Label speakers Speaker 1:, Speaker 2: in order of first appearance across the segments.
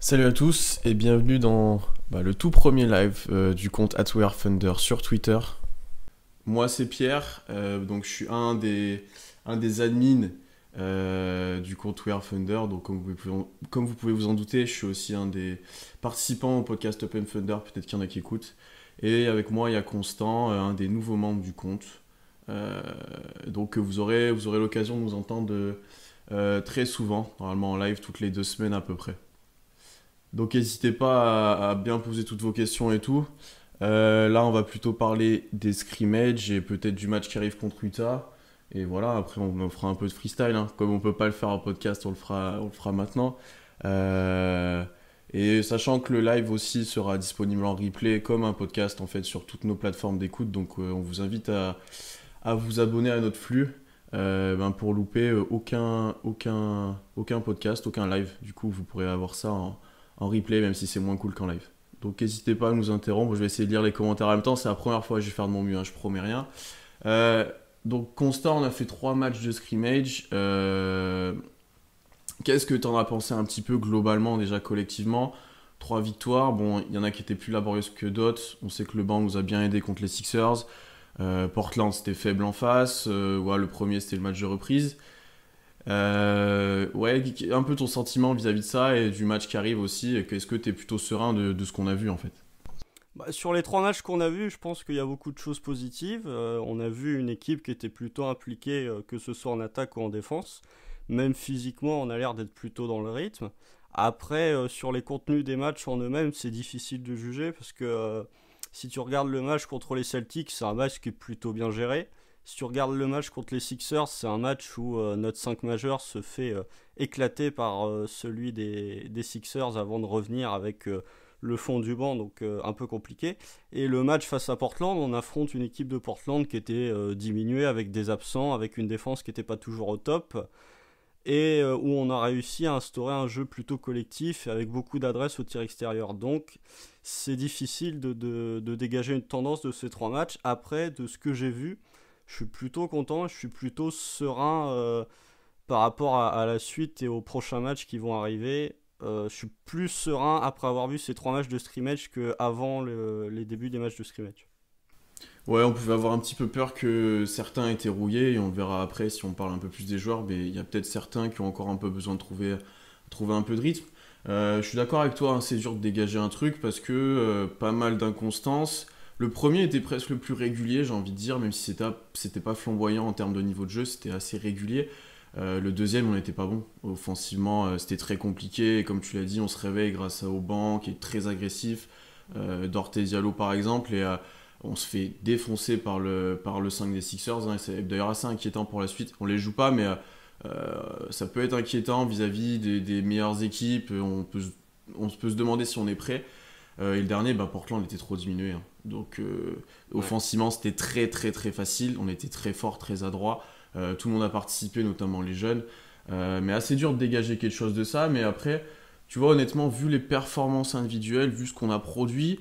Speaker 1: Salut à tous et bienvenue dans le tout premier live du compte @wearethunder sur Twitter. Moi c'est Pierre, donc je suis un des admins du compte WeAreThunder. Donc comme vous pouvez vous en douter, je suis aussi un des participants au podcast Open Thunder, peut-être qu'il y en a qui écoutent. Et avec moi il y a Constant, un des nouveaux membres du compte. Donc vous aurez l'occasion de nous entendre très souvent, normalement en live toutes les 2 semaines à peu près. Donc n'hésitez pas à bien poser toutes vos questions et tout. Là, on va plutôt parler des scrimmages et peut-être du match qui arrive contre Utah. Et voilà, après, on fera un peu de freestyle, hein. Comme on peut pas le faire en podcast, on le fera maintenant. Euh, et sachant que le live aussi sera disponible en replay comme un podcast en fait sur toutes nos plateformes d'écoute. Donc on vous invite à vous abonner à notre flux pour louper aucun podcast, aucun live. Du coup, vous pourrez avoir ça en replay, même si c'est moins cool qu'en live. Donc n'hésitez pas à nous interrompre, je vais essayer de lire les commentaires en même temps, c'est la première fois que je vais faire de mon mieux, hein, je promets rien. Euh, donc Constant, on a fait 3 matchs de scrimmage. Qu'est-ce que tu en as pensé un petit peu globalement, déjà collectivement? 3 victoires, bon, il y en a qui étaient plus laborieuses que d'autres, on sait que le banc nous a bien aidé contre les Sixers. Portland c'était faible en face, ouais, le premier c'était le match de reprise. Ouais, un peu ton sentiment vis-à-vis de ça et du match qui arrive aussi. Est-ce que tu es plutôt serein de ce qu'on a vu en fait?
Speaker 2: Sur les trois matchs qu'on a vus, je pense qu'il y a beaucoup de choses positives. On a vu une équipe qui était plutôt impliquée, que ce soit en attaque ou en défense. Même physiquement, on a l'air d'être plutôt dans le rythme. Après, sur les contenus des matchs en eux-mêmes, c'est difficile de juger parce que si tu regardes le match contre les Celtics, c'est un match qui est plutôt bien géré. Si tu regardes le match contre les Sixers, c'est un match où notre 5 majeur se fait éclater par celui des Sixers avant de revenir avec le fond du banc, donc un peu compliqué. Et le match face à Portland, on affronte une équipe de Portland qui était diminuée avec des absents, avec une défense qui n'était pas toujours au top, et où on a réussi à instaurer un jeu plutôt collectif avec beaucoup d'adresse au tir extérieur. Donc c'est difficile de dégager une tendance de ces trois matchs. Après, de ce que j'ai vu, je suis plutôt content, je suis plutôt serein par rapport à la suite et aux prochains matchs qui vont arriver. Je suis plus serein après avoir vu ces trois matchs de scrimmage qu'avant les débuts des matchs de scrimmage.
Speaker 1: Ouais, on pouvait avoir un petit peu peur que certains étaient rouillés et on le verra après si on parle un peu plus des joueurs, mais il y a peut-être certains qui ont encore un peu besoin de trouver un peu de rythme. Je suis d'accord avec toi, hein, c'est dur de dégager un truc parce que pas mal d'inconstances. Le premier était presque le plus régulier, j'ai envie de dire, même si c'était pas flamboyant en termes de niveau de jeu, c'était assez régulier. Le deuxième, on n'était pas bon. Offensivement, c'était très compliqué. Et comme tu l'as dit, on se réveille grâce au banc qui est très agressif. Dorté Diallo, par exemple. Et on se fait défoncer par le 5 des Sixers. Hein, et c'est d'ailleurs assez inquiétant pour la suite. On les joue pas, mais ça peut être inquiétant vis-à-vis des meilleures équipes. On peut se demander si on est prêt. Et le dernier, Portland était trop diminué. Hein. Donc,
Speaker 2: Ouais.
Speaker 1: offensivement, c'était très très très facile. On était très fort, très adroit. Tout le monde a participé, notamment les jeunes. Mais assez dur de dégager quelque chose de ça. Mais après, tu vois, honnêtement, vu les performances individuelles, vu ce qu'on a produit,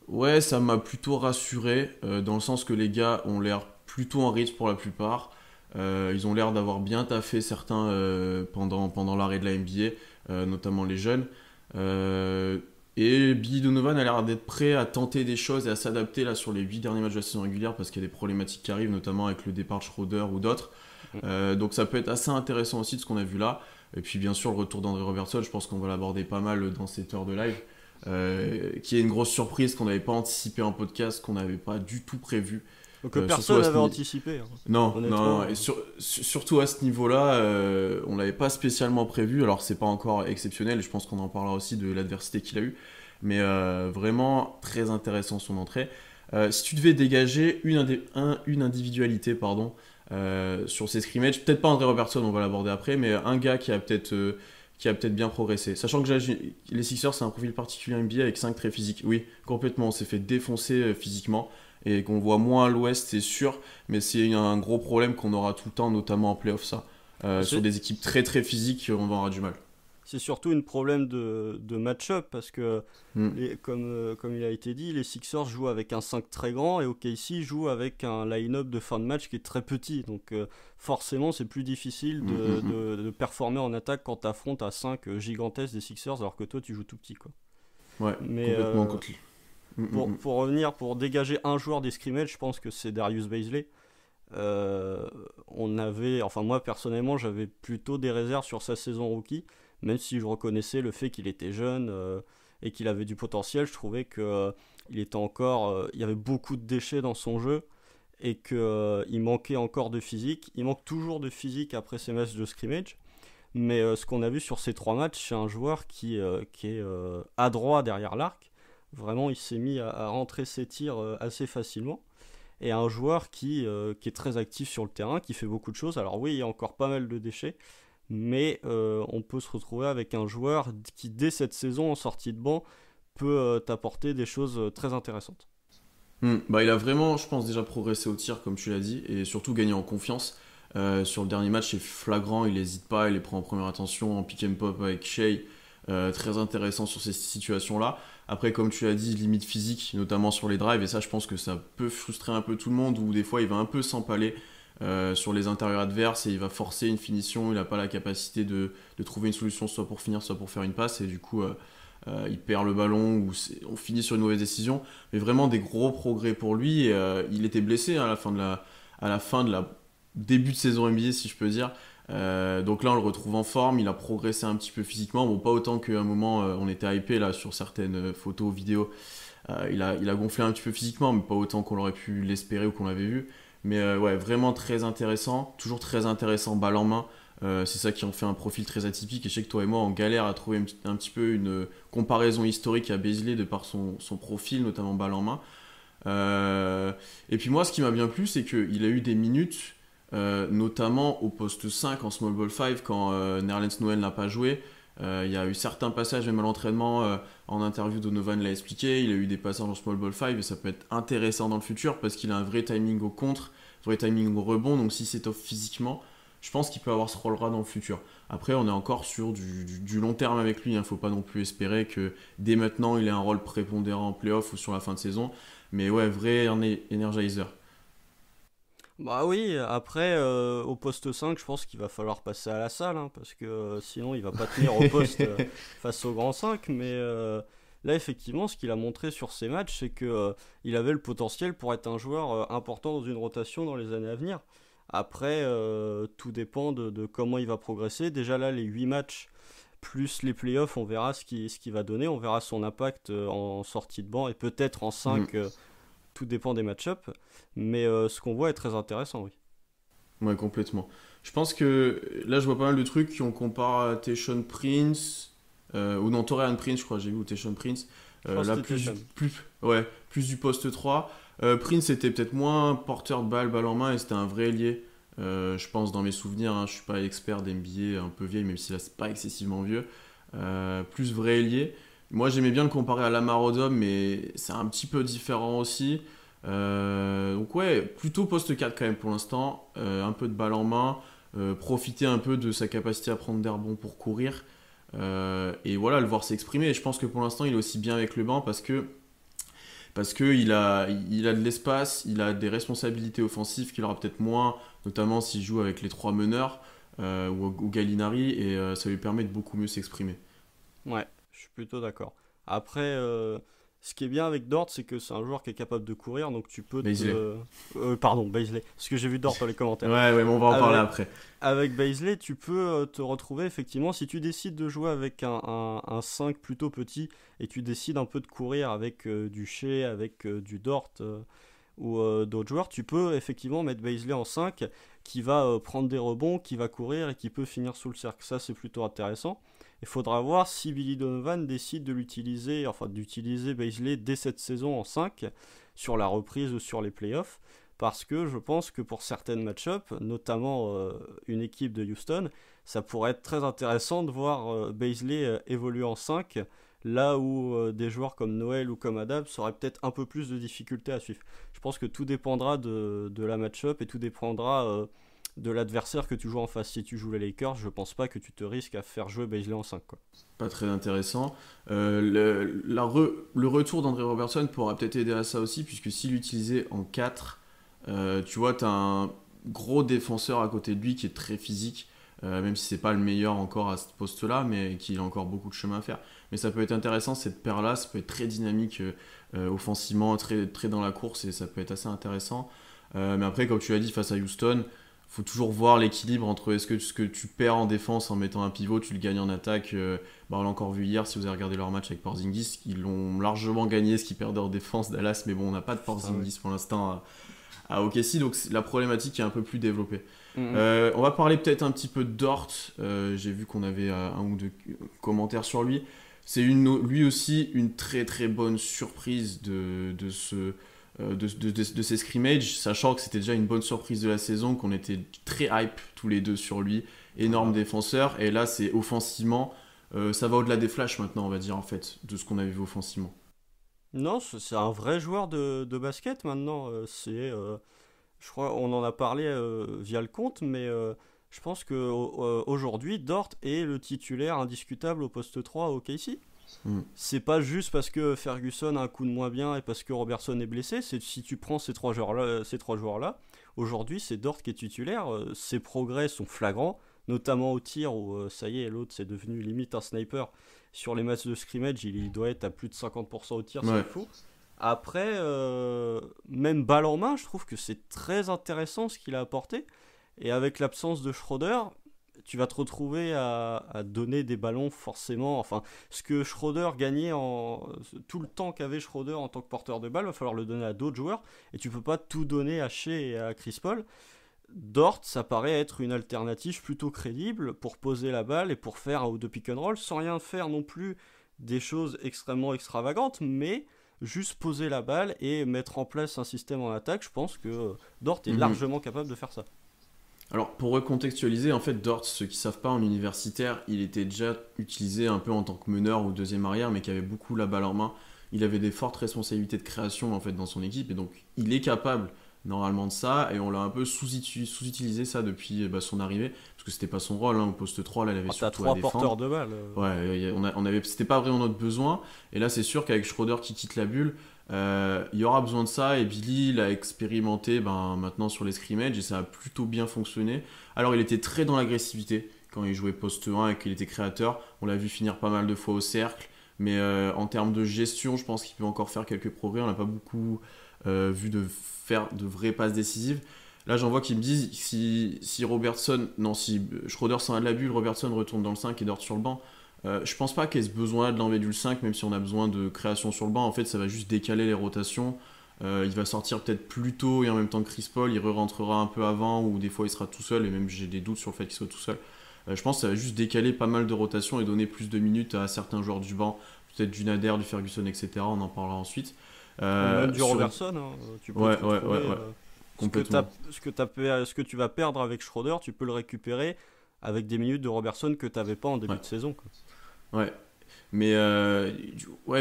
Speaker 1: ouais, ça m'a plutôt rassuré. Dans le sens que les gars ont l'air plutôt en rythme pour la plupart. Ils ont l'air d'avoir bien taffé certains pendant l'arrêt de la NBA, notamment les jeunes. Euh, et Billy Donovan a l'air d'être prêt à tenter des choses et à s'adapter là sur les 8 derniers matchs de la saison régulière parce qu'il y a des problématiques qui arrivent, notamment avec le départ de Schroeder ou d'autres. Donc ça peut être assez intéressant aussi de ce qu'on a vu là. Et puis bien sûr le retour d'André Robertson, je pense qu'on va l'aborder pas mal dans cette heure de live. Qui est une grosse surprise qu'on n'avait pas anticipé en podcast, qu'on n'avait pas du tout prévu.
Speaker 2: Donc
Speaker 1: Surtout
Speaker 2: personne
Speaker 1: à ce
Speaker 2: n'avait
Speaker 1: niveau.
Speaker 2: anticipé, hein.
Speaker 1: Non, non,
Speaker 2: Honnêtement.
Speaker 1: non. Et surtout à ce niveau-là, on l'avait pas spécialement prévu. Alors c'est pas encore exceptionnel, je pense qu'on en parlera aussi de l'adversité qu'il a eu. Mais vraiment très intéressant son entrée. Si tu devais dégager une individualité pardon, sur ces scrimmages, peut-être pas André Robertson, on va l'aborder après, mais un gars qui a peut-être bien progressé. Sachant que les Sixers, c'est un profil particulier NBA avec 5 traits physiques. Oui, complètement, on s'est fait défoncer physiquement et qu'on voit moins à l'ouest, c'est sûr, mais c'est un gros problème qu'on aura tout le temps, notamment en playoff, ça. Sur
Speaker 2: C'est
Speaker 1: des équipes très très physiques, on va avoir du mal.
Speaker 2: C'est surtout un problème de match-up parce que,
Speaker 1: Mm.
Speaker 2: comme il a été dit, les Sixers jouent avec un 5 très grand et OKC joue avec un line-up de fin de match qui est très petit. Donc forcément, c'est plus difficile
Speaker 1: Mm, mm, mm.
Speaker 2: de performer en attaque quand tu affrontes à 5 gigantesques des Sixers alors que toi, tu joues tout petit, quoi.
Speaker 1: Ouais,
Speaker 2: Mais
Speaker 1: complètement. Mm, mm, mm.
Speaker 2: pour revenir, pour dégager un joueur des scrimmages, je pense que c'est Darius Bazley. Enfin moi personnellement, j'avais plutôt des réserves sur sa saison rookie, même si je reconnaissais le fait qu'il était jeune et qu'il avait du potentiel. Je trouvais que il était encore, il y avait beaucoup de déchets dans son jeu et que il manquait encore de physique. Il manque toujours de physique après ces matchs de scrimmage. Mais ce qu'on a vu sur ces 3 matchs, c'est un joueur qui est adroit derrière l'arc. Vraiment, il s'est mis à rentrer ses tirs assez facilement. Et un joueur qui est très actif sur le terrain, qui fait beaucoup de choses. Alors oui, il y a encore pas mal de déchets, mais on peut se retrouver avec un joueur qui, dès cette saison, en sortie de banc, peut t'apporter des choses très intéressantes.
Speaker 1: Bah, il a vraiment, je pense, déjà progressé au tir, comme tu l'as dit, et surtout gagné en confiance. Sur le dernier match, c'est flagrant, il n'hésite pas, il les prend en première attention, en pick and pop avec Shea. Très intéressant sur ces situations-là. Après, comme tu l'as dit, limite physique, notamment sur les drives, et ça, je pense que ça peut frustrer un peu tout le monde, où des fois, il va un peu s'empaler sur les intérieurs adverses et il va forcer une finition, il n'a pas la capacité de trouver une solution soit pour finir, soit pour faire une passe, et du coup, il perd le ballon, ou on finit sur une mauvaise décision. Mais vraiment des gros progrès pour lui, et il était blessé à la fin de la début de saison NBA, si je peux dire. Donc là on le retrouve en forme, il a progressé un petit peu physiquement, bon pas autant qu'à un moment on était hypé là sur certaines photos, vidéos, il a gonflé un petit peu physiquement mais pas autant qu'on l'aurait pu l'espérer ou qu'on l'avait vu, mais ouais vraiment très intéressant, toujours très intéressant balle en main, c'est ça qui en fait un profil très atypique et je sais que toi et moi on galère à trouver un petit peu une comparaison historique à Bazley de par son profil notamment balle en main. Et puis moi ce qui m'a bien plu c'est qu'il a eu des minutes notamment au poste 5 en small ball 5 quand Nerlens Noel n'a pas joué. Il y a eu certains passages même à l'entraînement, en interview Donovan l'a expliqué, il a eu des passages en small ball 5 et ça peut être intéressant dans le futur parce qu'il a un vrai timing au contre, vrai timing au rebond, donc si c'est off physiquement, je pense qu'il peut avoir ce rôle-là dans le futur. Après on est encore sur du long terme avec lui, il ne faut pas non plus espérer que dès maintenant il ait un rôle prépondérant en playoff ou sur la fin de saison, mais ouais, vrai energizer.
Speaker 2: Bah oui, après, au poste 5, je pense qu'il va falloir passer à la salle, hein, parce que sinon il va pas tenir au poste face au grand 5. Mais là, effectivement, ce qu'il a montré sur ces matchs, c'est que il avait le potentiel pour être un joueur important dans une rotation dans les années à venir. Après, tout dépend de comment il va progresser. Déjà là, les 8 matchs, plus les playoffs, on verra ce qu'il va donner, on verra son impact en sortie de banc, et peut-être en
Speaker 1: Mm.
Speaker 2: 5. Tout dépend des match-ups, mais ce qu'on voit est très intéressant, oui.
Speaker 1: Ouais, complètement. Je pense que là, je vois pas mal de trucs qui on compare à Tayshaun Prince, ou non, Torian Prince, je crois, j'ai vu, ou Tayshaun Prince.
Speaker 2: Je pense
Speaker 1: Là,
Speaker 2: que c'était Sean.
Speaker 1: ouais, plus du poste 3. Prince était peut-être moins porteur de balle en main, et c'était un vrai ailier. Je pense, dans mes souvenirs, hein, je suis pas expert d'NBA, un peu vieille, même si là, c'est pas excessivement vieux. Plus vrai ailier. Moi, j'aimais bien le comparer à Lamar Odom, mais c'est un petit peu différent aussi. Donc ouais, plutôt poste 4 quand même pour l'instant. Un peu de balle en main, profiter un peu de sa capacité à prendre des rebonds pour courir. Et voilà, le voir s'exprimer. Et je pense que pour l'instant, il est aussi bien avec le banc parce que il a de l'espace, il a des responsabilités offensives qu'il aura peut-être moins, notamment s'il joue avec les 3 meneurs ou Gallinari, et ça lui permet de beaucoup mieux s'exprimer.
Speaker 2: Ouais, je suis plutôt d'accord. Après, ce qui est bien avec Dort, c'est que c'est un joueur qui est capable de courir, donc tu peux
Speaker 1: Baisley.
Speaker 2: te... pardon, Baisley, parce que j'ai vu Dort dans les commentaires.
Speaker 1: Ouais, ouais, mais on va en parler
Speaker 2: Avec,
Speaker 1: après.
Speaker 2: avec Baisley, tu peux te retrouver effectivement, si tu décides de jouer avec un 5 plutôt petit, et tu décides un peu de courir avec du Shea, avec du Dort ou d'autres joueurs, tu peux effectivement mettre Baisley en 5, qui va prendre des rebonds, qui va courir et qui peut finir sous le cercle. Ça, c'est plutôt intéressant. Il faudra voir si Billy Donovan décide de l'utiliser, enfin d'utiliser Baisley dès cette saison en 5, sur la reprise ou sur les playoffs, parce que je pense que pour certaines match-ups, notamment une équipe de Houston, ça pourrait être très intéressant de voir Baisley évoluer en 5, là où des joueurs comme Noël ou comme Adams auraient peut-être un peu plus de difficultés à suivre. Je pense que tout dépendra de la match-up et tout dépendra de l'adversaire que tu joues en face. Si tu joues les Lakers, je pense pas que tu te risques à faire jouer Beasley en 5, quoi.
Speaker 1: Pas très intéressant. Le retour d'André Robertson pourra peut-être aider à ça aussi, puisque s'il l'utilisait en 4, tu vois, tu as un gros défenseur à côté de lui qui est très physique, même si c'est pas le meilleur encore à ce poste-là, mais qu'il a encore beaucoup de chemin à faire. Mais ça peut être intéressant, cette paire-là, ça peut être très dynamique offensivement, très, très dans la course, et ça peut être assez intéressant. Mais après, comme tu l'as dit, face à Houston, faut toujours voir l'équilibre entre est-ce que ce que tu perds en défense en mettant un pivot, tu le gagnes en attaque. On l'a encore vu hier, si vous avez regardé leur match avec Porzingis, ils l'ont largement gagné ce qu'ils perdaient en défense, Dallas, mais bon, on n'a pas de Porzingis pour l'instant à OKC, donc la problématique est un peu plus développée. On va parler peut-être un petit peu de Dort. J'ai vu qu'on avait un ou deux commentaires sur lui. C'est lui aussi une très très bonne surprise de ces scrimmages, sachant que c'était déjà une bonne surprise de la saison, qu'on était très hype tous les deux sur lui, énorme défenseur, et là c'est offensivement, ça va au-delà des flashs maintenant, on va dire, en fait, de ce qu'on avait vu offensivement.
Speaker 2: Non, c'est un vrai joueur de basket maintenant. Je crois on en a parlé via le compte, mais je pense que aujourd'hui Dort est le titulaire indiscutable au poste 3 au KC. C'est pas juste parce que Ferguson a un coup de moins bien et parce que Robertson est blessé. C'est si tu prends ces trois joueurs-là, aujourd'hui c'est Dort qui est titulaire. Ses progrès sont flagrants, notamment au tir où ça y est, l'autre c'est devenu limite un sniper. Sur les matchs de scrimmage, il doit être à plus de 50% au tir,
Speaker 1: Ouais.
Speaker 2: c'est fou. Après, même balle en main, je trouve que c'est très intéressant ce qu'il a apporté. Et avec l'absence de Schroeder, tu vas te retrouver à donner des ballons forcément. Enfin, ce que Schroeder gagnait tout le temps qu'avait Schroeder en tant que porteur de balle, va falloir le donner à d'autres joueurs. Et tu peux pas tout donner à Shea et à Chris Paul. Dort, ça paraît être une alternative plutôt crédible pour poser la balle et pour faire un ou deux pick and roll sans rien faire non plus des choses extrêmement extravagantes, mais juste poser la balle et mettre en place un système en attaque. Je pense que Dort est largement capable de faire ça.
Speaker 1: Alors, pour recontextualiser, en fait, Dort, ceux qui ne savent pas, en universitaire, il était déjà utilisé un peu en tant que meneur ou deuxième arrière, mais qui avait beaucoup la balle en main. Il avait des fortes responsabilités de création, en fait, dans son équipe, et donc il est capable, normalement, de ça, et on l'a un peu sous-utilisé ça depuis son arrivée, parce que c'était pas son rôle, au poste 3, là, il avait
Speaker 2: T'as
Speaker 1: surtout à
Speaker 2: trois
Speaker 1: défendre.
Speaker 2: porteurs de balle.
Speaker 1: Ouais, c'était pas vraiment notre besoin, et là, c'est sûr qu'avec Schroeder qui quitte la bulle, il y aura besoin de ça, et Billy l'a expérimenté maintenant sur les scrimmages et ça a plutôt bien fonctionné. Alors il était très dans l'agressivité quand il jouait poste 1 et qu'il était créateur, on l'a vu finir pas mal de fois au cercle, mais en termes de gestion je pense qu'il peut encore faire quelques progrès. On n'a pas beaucoup vu de faire de vraies passes décisives. Là j'en vois qui me disent si Schroeder s'en va de la bulle, Robertson retourne dans le 5 et Dort sur le banc. Je pense pas qu'il y ait ce besoin de l'enlever du 5, même si on a besoin de création sur le banc. En fait, ça va juste décaler les rotations. Il va sortir peut-être plus tôt et en même temps que Chris Paul, il re-rentrera un peu avant ou des fois il sera tout seul, et même j'ai des doutes sur le fait qu'il soit tout seul. Je pense que ça va juste décaler pas mal de rotations et donner plus de minutes à certains joueurs du banc, peut-être du Nader, du Ferguson, etc. On en parlera ensuite.
Speaker 2: Même du Robertson, tu peux
Speaker 1: ouais,
Speaker 2: te retrouver,
Speaker 1: complètement.
Speaker 2: ce que tu vas perdre avec Schroeder, tu peux le récupérer avec des minutes de Robertson que tu n'avais pas en début de saison, quoi.
Speaker 1: Ouais, mais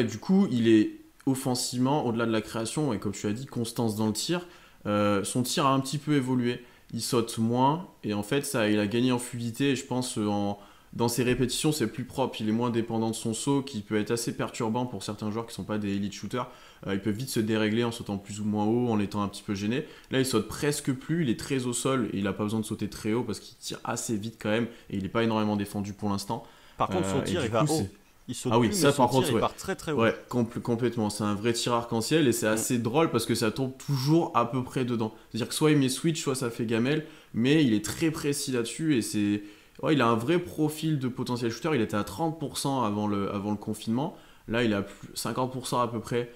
Speaker 1: du coup, il est offensivement, au-delà de la création, et comme tu as dit, constance dans le tir. Son tir a un petit peu évolué. Il saute moins, et en fait, il a gagné en fluidité. Et je pense dans ses répétitions, c'est plus propre. Il est moins dépendant de son saut, qui peut être assez perturbant pour certains joueurs qui ne sont pas des elite shooters. Il peut vite se dérégler en sautant plus ou moins haut, en étant un petit peu gêné. Là, il saute presque plus. Il est très au sol, et il n'a pas besoin de sauter très haut parce qu'il tire assez vite quand même, et il n'est pas énormément défendu pour l'instant.
Speaker 2: Par contre, son tir, il va haut. Il saute
Speaker 1: oui,
Speaker 2: plus,
Speaker 1: ça,
Speaker 2: mais son
Speaker 1: par
Speaker 2: tir,
Speaker 1: contre,
Speaker 2: il part très très haut.
Speaker 1: Ouais, complètement. C'est un vrai tir arc-en-ciel et c'est assez drôle parce que ça tombe toujours à peu près dedans. C'est-à-dire que soit il met switch, soit ça fait gamelle, mais il est très précis là-dessus et il a un vrai profil de potentiel shooter. Il était à 30% avant le confinement. Là, il est à 50% à peu près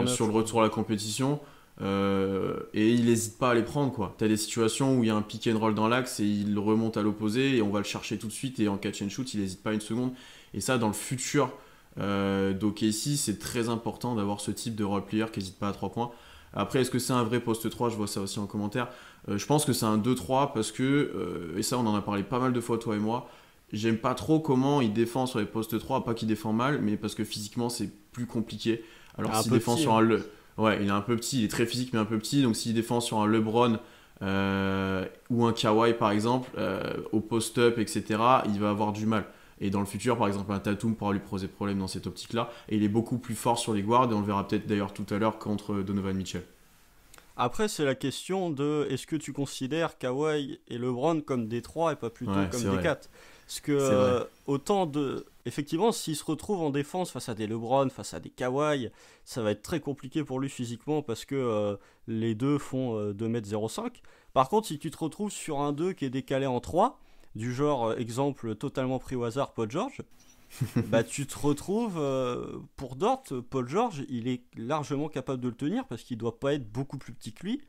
Speaker 1: sur le retour à la compétition. Et il n'hésite pas à les prendre, quoi. T'as des situations où il y a un pick and roll dans l'axe et il remonte à l'opposé et on va le chercher tout de suite, et en catch and shoot il n'hésite pas une seconde. Et ça, dans le futur d'OKC, c'est très important d'avoir ce type de role player qui n'hésite pas à 3 points. Après, est-ce que c'est un vrai poste 3? Je vois ça aussi en commentaire. Je pense que c'est un 2-3 parce que, et ça on en a parlé pas mal de fois toi et moi, j'aime pas trop comment il défend sur les postes 3, pas qu'il défend mal, mais parce que physiquement c'est plus compliqué. Alors s'il défend sur un... Ouais, il est un peu petit, il est très physique mais un peu petit, donc s'il défend sur un LeBron ou un Kawhi par exemple, au post-up, etc., il va avoir du mal. Et dans le futur, par exemple, un Tatum pourra lui poser problème dans cette optique-là. Et il est beaucoup plus fort sur les guards, et on le verra peut-être d'ailleurs tout à l'heure contre Donovan Mitchell.
Speaker 2: Après, c'est la question de est-ce que tu considères Kawhi et LeBron comme des 3 et pas plutôt
Speaker 1: Ouais,
Speaker 2: comme
Speaker 1: c'est
Speaker 2: des
Speaker 1: vrai.
Speaker 2: 4? Parce que
Speaker 1: C'est vrai.
Speaker 2: autant de. Effectivement, s'il se retrouve en défense face à des LeBron, face à des Kawhi, ça va être très compliqué pour lui physiquement parce que les deux font 2,05 m. Par contre, si tu te retrouves sur un 2 qui est décalé en 3, du genre, exemple totalement pris au hasard, Paul George, bah tu te retrouves pour Dort, Paul George, il est largement capable de le tenir parce qu'il doit pas être beaucoup plus petit que lui,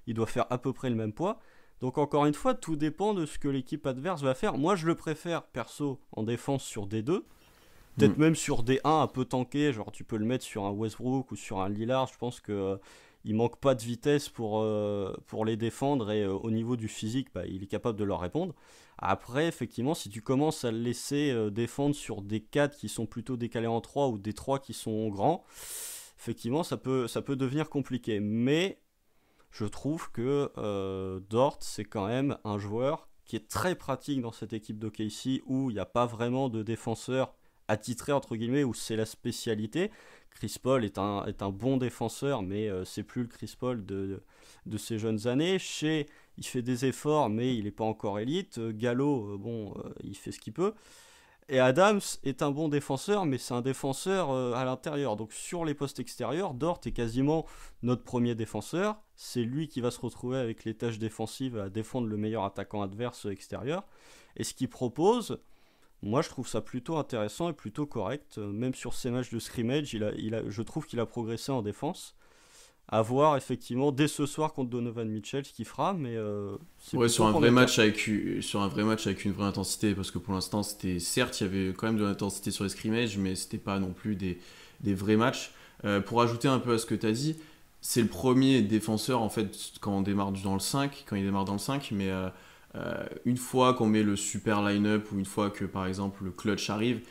Speaker 2: il doit faire à peu près le même poids. Donc encore une fois, tout dépend de ce que l'équipe adverse va faire. Moi, je le préfère perso en défense sur D2, peut-être
Speaker 1: Mm.
Speaker 2: même sur D1 un peu tanké, genre tu peux le mettre sur un Westbrook ou sur un Lillard. Je pense que il manque pas de vitesse pour les défendre et au niveau du physique, bah, il est capable de leur répondre. Après, effectivement, si tu commences à le laisser défendre sur des 4 qui sont plutôt décalés en 3 ou des 3 qui sont grands, effectivement, ça peut devenir compliqué. Mais je trouve que Dort, c'est quand même un joueur qui est très pratique dans cette équipe d'OKC où il n'y a pas vraiment de défenseur attitré, entre guillemets, où c'est la spécialité. Chris Paul est un bon défenseur, mais c'est plus le Chris Paul de ses jeunes années. Shea, il fait des efforts, mais il n'est pas encore élite. Gallo, bon, il fait ce qu'il peut. Et Adams est un bon défenseur, mais c'est un défenseur à l'intérieur. Donc sur les postes extérieurs, Dort est quasiment notre premier défenseur. C'est lui qui va se retrouver avec les tâches défensives à défendre le meilleur attaquant adverse extérieur. Et ce qu'il propose, moi je trouve ça plutôt intéressant et plutôt correct. Même sur ses matchs de scrimmage, je trouve qu'il a progressé en défense. À voir effectivement dès ce soir contre Donovan Mitchell ce qu'il fera, mais c'est
Speaker 1: Ouais,
Speaker 2: plutôt prometteur.
Speaker 1: sur un vrai match avec une vraie intensité, parce que pour l'instant, certes, il y avait quand même de l'intensité sur les scrimmages, mais c'était pas non plus des vrais matchs. Pour ajouter un peu à ce que tu as dit, c'est le premier défenseur, en fait, quand on démarre dans le 5 quand il démarre dans le 5 mais une fois qu'on met le super line-up, ou une fois que, par exemple, le clutch arrive,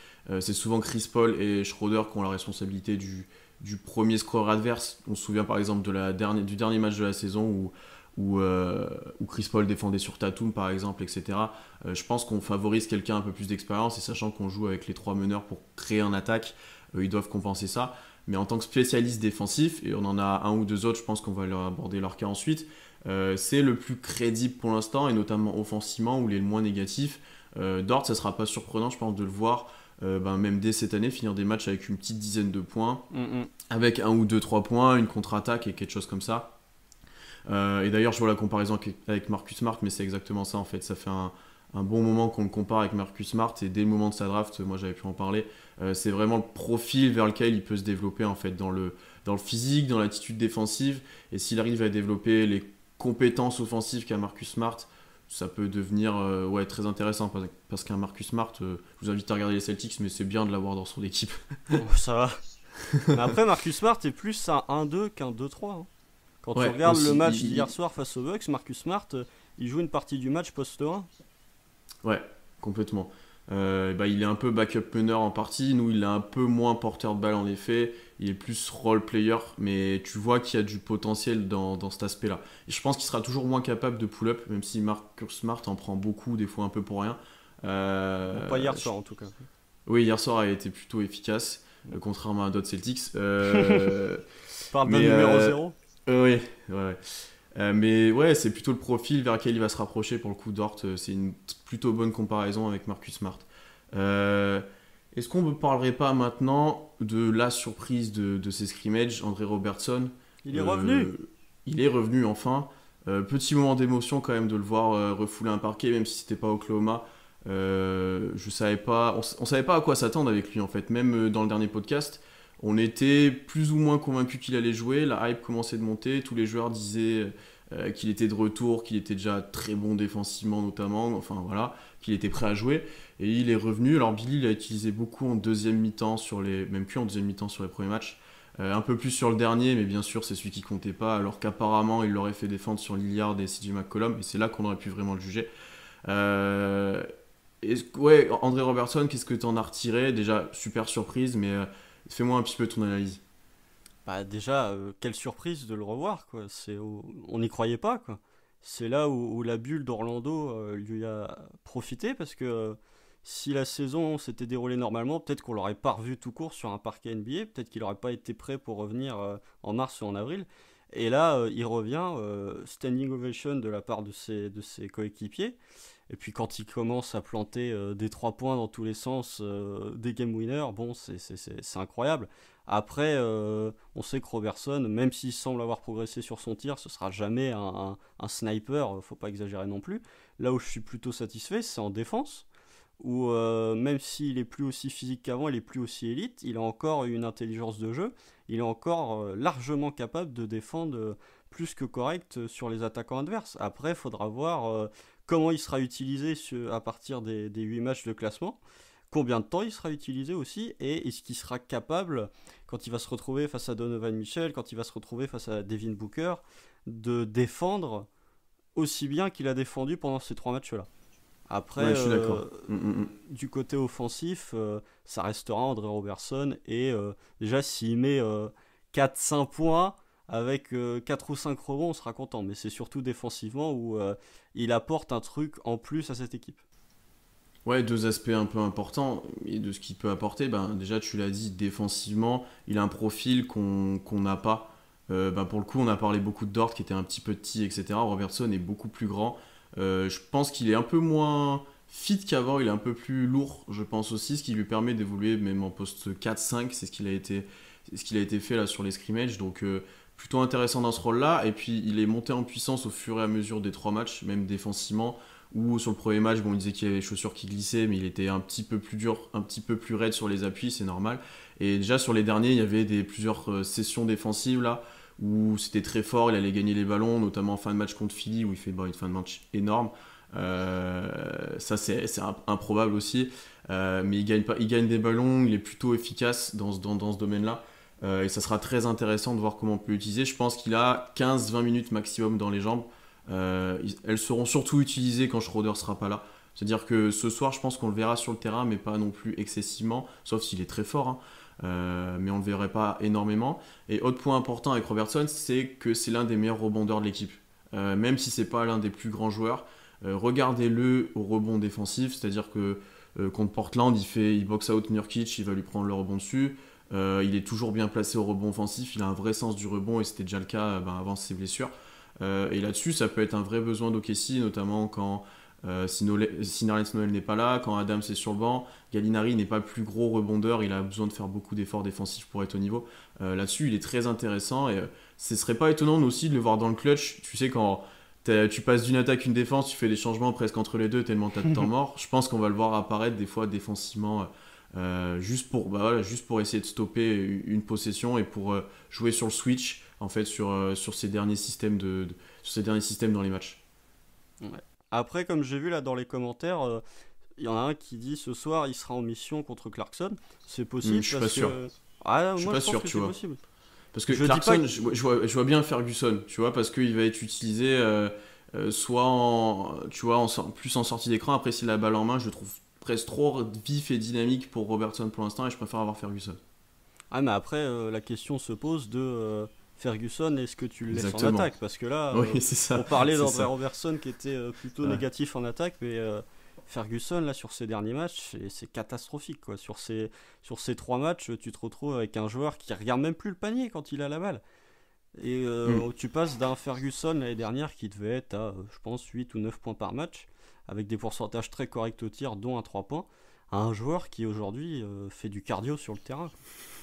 Speaker 1: c'est souvent Chris Paul et Schroeder qui ont la responsabilité du premier score adverse. On se souvient, par exemple, du dernier match de la saison où Chris Paul défendait sur Tatum par exemple, etc. Je pense qu'on favorise quelqu'un un peu plus d'expérience, et sachant qu'on joue avec les trois meneurs pour créer un attaque, ils doivent compenser ça. Mais en tant que spécialiste défensif, et on en a un ou deux autres, je pense qu'on va leur aborder leur cas ensuite, c'est le plus crédible pour l'instant, et notamment offensivement, où il est le moins négatif. Dort, ça sera pas surprenant, je pense, de le voir même dès cette année finir des matchs avec une petite dizaine de points, avec un ou deux, trois points, une contre-attaque et quelque chose comme ça. Et d'ailleurs, je vois la comparaison avec Marcus Smart, mais c'est exactement ça en fait. Ça fait un bon moment qu'on le compare avec Marcus Smart, et dès le moment de sa draft, moi j'avais pu en parler, c'est vraiment le profil vers lequel il peut se développer en fait, dans le physique, dans l'attitude défensive. Et s'il arrive à développer les compétences offensives qu'a Marcus Smart, ça peut devenir ouais, très intéressant, parce qu'un Marcus Smart, je vous invite à regarder les Celtics, mais c'est bien de l'avoir dans son équipe.
Speaker 2: Oh, ça va. Mais après, Marcus Smart est plus un 1-2 qu'un 2-3, hein. Quand tu
Speaker 1: Ouais,
Speaker 2: regardes le
Speaker 1: aussi,
Speaker 2: match d'hier soir face aux Bucks, Marcus Smart, il joue une partie du match poste 1.
Speaker 1: ouais, complètement. Il est un peu backup meneur en partie. Nous, il est un peu moins porteur de balle en effet. Il est plus role player, mais tu vois qu'il y a du potentiel dans cet aspect-là. Et je pense qu'il sera toujours moins capable de pull-up, même si Marcus Smart en prend beaucoup, des fois un peu pour rien.
Speaker 2: Bon, pas hier soir en tout cas.
Speaker 1: Oui, hier soir a été plutôt efficace, contrairement à d'autres Celtics.
Speaker 2: Parle d'un
Speaker 1: Mais
Speaker 2: numéro 0.
Speaker 1: oui, ouais. Mais ouais, c'est plutôt le profil vers lequel il va se rapprocher pour le coup. Dort. C'est une plutôt bonne comparaison avec Marcus Smart. Euh, Est-ce qu'on ne parlerait pas maintenant de la surprise de ces scrimmages, André Robertson?
Speaker 2: Il est revenu.
Speaker 1: Euh, il est revenu enfin. Petit moment d'émotion quand même de le voir refouler un parquet, même si c'était pas Oklahoma. Je savais pas, on savait pas à quoi s'attendre avec lui en fait. Même dans le dernier podcast, on était plus ou moins convaincus qu'il allait jouer. La hype commençait de monter. Tous les joueurs disaient qu'il était de retour, qu'il était déjà très bon défensivement notamment. Enfin voilà, qu'il était prêt à jouer. Et il est revenu. Alors Billy l'a utilisé beaucoup en deuxième mi-temps même plus en deuxième mi-temps sur les premiers matchs. Un peu plus sur le dernier, mais bien sûr c'est celui qui comptait pas. Alors qu'apparemment il l'aurait fait défendre sur Lillard et CJ McCollum. Et c'est là qu'on aurait pu vraiment le juger. Euh, ouais, André Robertson, qu'est-ce que tu en as retiré? Déjà, super surprise, mais fais-moi un petit peu ton analyse.
Speaker 2: Bah déjà, quelle surprise de le revoir, quoi. On n'y croyait pas, quoi. c'est là où la bulle d'Orlando lui a profité, parce que si la saison s'était déroulée normalement, peut-être qu'on l'aurait pas revu tout court sur un parquet NBA, peut-être qu'il n'aurait pas été prêt pour revenir en mars ou en avril. Et là, il revient, standing ovation de la part de ses coéquipiers. Et puis quand il commence à planter des 3 points dans tous les sens, des game winners, bon, c'est incroyable. Après, on sait que Robertson, même s'il semble avoir progressé sur son tir, ce sera jamais un sniper, faut pas exagérer non plus. Là où je suis plutôt satisfait, c'est en défense, où même s'il est plus aussi physique qu'avant, il est plus aussi élite, il a encore une intelligence de jeu, il est encore largement capable de défendre plus que correct sur les attaquants adverses. Après, il faudra voir comment il sera utilisé à partir des 8 matchs de classement, combien de temps il sera utilisé aussi, et est-ce qu'il sera capable, quand il va se retrouver face à Donovan Mitchell, quand il va se retrouver face à Devin Booker, de défendre aussi bien qu'il a défendu pendant ces 3 matchs-là. Après,
Speaker 1: Ouais, je suis d'accord.
Speaker 2: du côté offensif, ça restera André Robertson. Et déjà, s'il met 4-5 points avec 4 ou 5 rebonds, on sera content. Mais c'est surtout défensivement où il apporte un truc en plus à cette équipe.
Speaker 1: Ouais, deux aspects un peu importants et de ce qu'il peut apporter. Ben, déjà, tu l'as dit, défensivement, il a un profil qu'on n'a pas. Ben, pour le coup, on a parlé beaucoup de Dort qui était un petit peu petit, etc. Robertson est beaucoup plus grand. Je pense qu'il est un peu moins fit qu'avant, il est un peu plus lourd, je pense aussi, ce qui lui permet d'évoluer même en poste 4-5, c'est ce qu'il a été fait là sur les scrimmages. Donc plutôt intéressant dans ce rôle-là. Et puis il est monté en puissance au fur et à mesure des 3 matchs, même défensivement. Ou sur le premier match, bon, il disait qu'il y avait les chaussures qui glissaient, mais il était un petit peu plus dur, un petit peu plus raide sur les appuis, c'est normal. Et déjà sur les derniers, il y avait plusieurs sessions défensives là, où c'était très fort, il allait gagner les ballons, notamment en fin de match contre Philly, où il fait une fin de match énorme. Ça c'est improbable aussi, mais il gagne des ballons, il est plutôt efficace dans ce domaine-là. Et ça sera très intéressant de voir comment on peut l'utiliser. Je pense qu'il a 15-20 minutes maximum dans les jambes. Elles seront surtout utilisées quand Schroeder sera pas là. C'est-à-dire que ce soir, je pense qu'on le verra sur le terrain, mais pas non plus excessivement, sauf s'il est très fort, hein. Mais on ne le verrait pas énormément. Et autre point important avec Robertson, c'est que c'est l'un des meilleurs rebondeurs de l'équipe. Même si c'est pas l'un des plus grands joueurs, regardez-le au rebond défensif, c'est-à-dire que contre Portland, il box out Nurkic, il va lui prendre le rebond dessus. Il est toujours bien placé au rebond offensif, il a un vrai sens du rebond et c'était déjà le cas avant ses blessures. Et là-dessus, ça peut être un vrai besoin d'OKC, notamment quand si Nerlens Noel n'est pas là, quand Adams est sur le banc. Gallinari n'est pas le plus gros rebondeur, il a besoin de faire beaucoup d'efforts défensifs pour être au niveau. Là-dessus, il est très intéressant et ce serait pas étonnant aussi de le voir dans le clutch. Tu sais, quand tu passes d'une attaque à une défense, tu fais des changements presque entre les deux tellement t'as de temps mort. Je pense qu'on va le voir apparaître des fois défensivement. Juste pour essayer de stopper une possession et pour jouer sur le switch en fait sur ces derniers systèmes sur ces derniers systèmes dans les matchs.
Speaker 2: Ouais. Après, comme j'ai vu là dans les commentaires, il y en a un qui dit ce soir il sera en mission contre Clarkson. C'est possible
Speaker 1: Je suis
Speaker 2: parce
Speaker 1: pas sûr.
Speaker 2: que. Ah,
Speaker 1: Je suis
Speaker 2: moi
Speaker 1: pas
Speaker 2: je pense
Speaker 1: sûr,
Speaker 2: que
Speaker 1: tu
Speaker 2: c'est
Speaker 1: vois.
Speaker 2: possible.
Speaker 1: Parce que
Speaker 2: Je dis pas
Speaker 1: Clarkson,
Speaker 2: que.
Speaker 1: je vois bien Ferguson, tu vois, parce qu'il va être utilisé soit tu vois, plus en sortie d'écran. Après, s'il a la balle en main, je le trouve presque trop vif et dynamique pour Robertson pour l'instant et je préfère avoir Ferguson.
Speaker 2: Ah, mais après, la question se pose de Ferguson, est-ce que tu le laisses en
Speaker 1: Exactement.
Speaker 2: attaque? Parce que là,
Speaker 1: Oui, c'est
Speaker 2: on
Speaker 1: ça.
Speaker 2: parlait
Speaker 1: C'est
Speaker 2: d'André
Speaker 1: ça.
Speaker 2: Robertson qui était plutôt
Speaker 1: Ouais.
Speaker 2: négatif en attaque, mais Ferguson, là, sur ses derniers matchs, c'est catastrophique, quoi. Sur ces 3 matchs, tu te retrouves avec un joueur qui regarde même plus le panier quand il a la balle. Et
Speaker 1: Mm.
Speaker 2: tu passes d'un Ferguson l'année dernière qui devait être à, je pense, 8 ou 9 points par match, avec des pourcentages très corrects au tir, dont un 3 points, à un joueur qui aujourd'hui fait du cardio sur le terrain.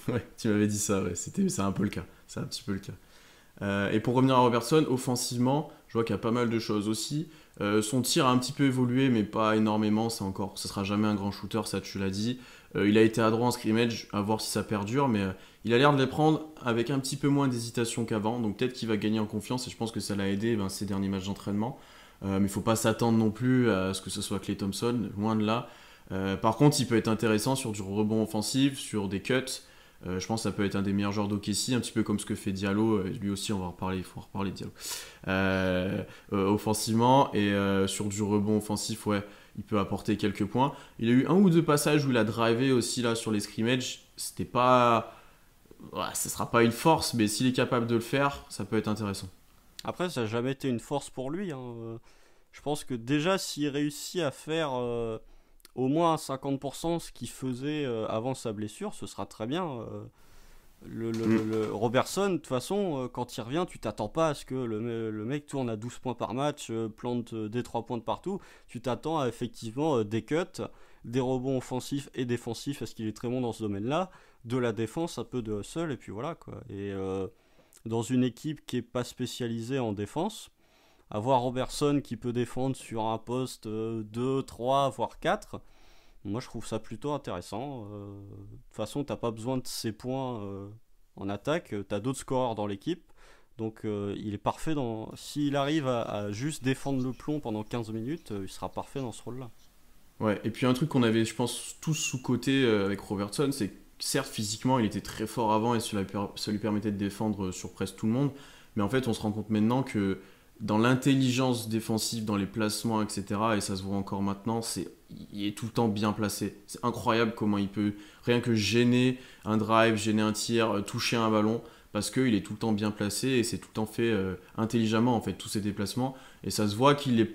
Speaker 1: Ouais, tu m'avais dit ça, ouais. C'est un peu le cas. C'est un petit peu le cas. Et pour revenir à Robertson, offensivement, je vois qu'il y a pas mal de choses aussi. Son tir a un petit peu évolué, mais pas énormément. Ça sera jamais un grand shooter, ça tu l'as dit. Il a été adroit en scrimmage, à voir si ça perdure, mais il a l'air de les prendre avec un petit peu moins d'hésitation qu'avant. Donc peut-être qu'il va gagner en confiance et je pense que ça l'a aidé ces derniers matchs d'entraînement. Mais il faut pas s'attendre non plus à ce que ce soit Klay Thompson, loin de là. Par contre, il peut être intéressant sur du rebond offensif, sur des cuts. Je pense que ça peut être un des meilleurs joueurs d'OKC, un petit peu comme ce que fait Diallo. Lui aussi, on va en reparler, il faut en reparler de Diallo. Offensivement et sur du rebond offensif, ouais, il peut apporter quelques points. Il y a eu un ou deux passages où il a drivé aussi là sur les scrimmages. C'était pas, ouais, ça sera pas une force, mais s'il est capable de le faire, ça peut être intéressant.
Speaker 2: Après, ça n'a jamais été une force pour lui, hein. Je pense que déjà, s'il réussit à faire au moins à 50% ce qu'il faisait avant sa blessure, ce sera très bien.
Speaker 1: Mm.
Speaker 2: Robertson, de toute façon, quand il revient, tu t'attends pas à ce que le mec tourne à 12 points par match, plante des 3 points de partout. Tu t'attends à effectivement des cuts, des rebonds offensifs et défensifs, parce qu'il est très bon dans ce domaine-là, de la défense, un peu de hustle, et puis voilà quoi. Et dans une équipe qui est pas spécialisée en défense, avoir Robertson qui peut défendre sur un poste 2, 3, voire 4, moi je trouve ça plutôt intéressant. De toute façon, t'as pas besoin de ses points en attaque, t'as d'autres scoreurs dans l'équipe. Donc il est parfait dans. S'il arrive à juste défendre le plomb pendant 15 minutes, il sera parfait dans ce rôle-là.
Speaker 1: Ouais, et puis un truc qu'on avait, je pense, tous sous-coté avec Robertson, c'est que certes, physiquement, il était très fort avant et ça lui permettait de défendre sur presque tout le monde, mais en fait, on se rend compte maintenant que dans l'intelligence défensive, dans les placements, etc., et ça se voit encore maintenant, il est tout le temps bien placé. C'est incroyable comment il peut, rien que gêner un drive, gêner un tir, toucher un ballon, parce qu'il est tout le temps bien placé et c'est tout le temps fait intelligemment, en fait, tous ses déplacements. Et ça se voit qu'il n'a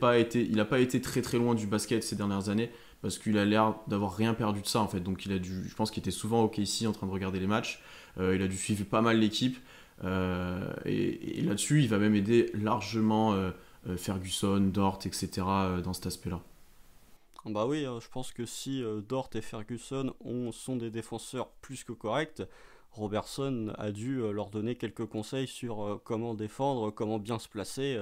Speaker 1: pas été très très loin du basket ces dernières années, parce qu'il a l'air d'avoir rien perdu de ça, en fait. Donc je pense qu'il était souvent au KC en train de regarder les matchs. Il a dû suivre pas mal l'équipe. Et là-dessus, il va même aider largement Ferguson, Dort, etc. Dans cet aspect-là.
Speaker 2: Bah oui, je pense que si Dort et Ferguson sont des défenseurs plus que corrects, Robertson a dû leur donner quelques conseils sur comment défendre, comment bien se placer,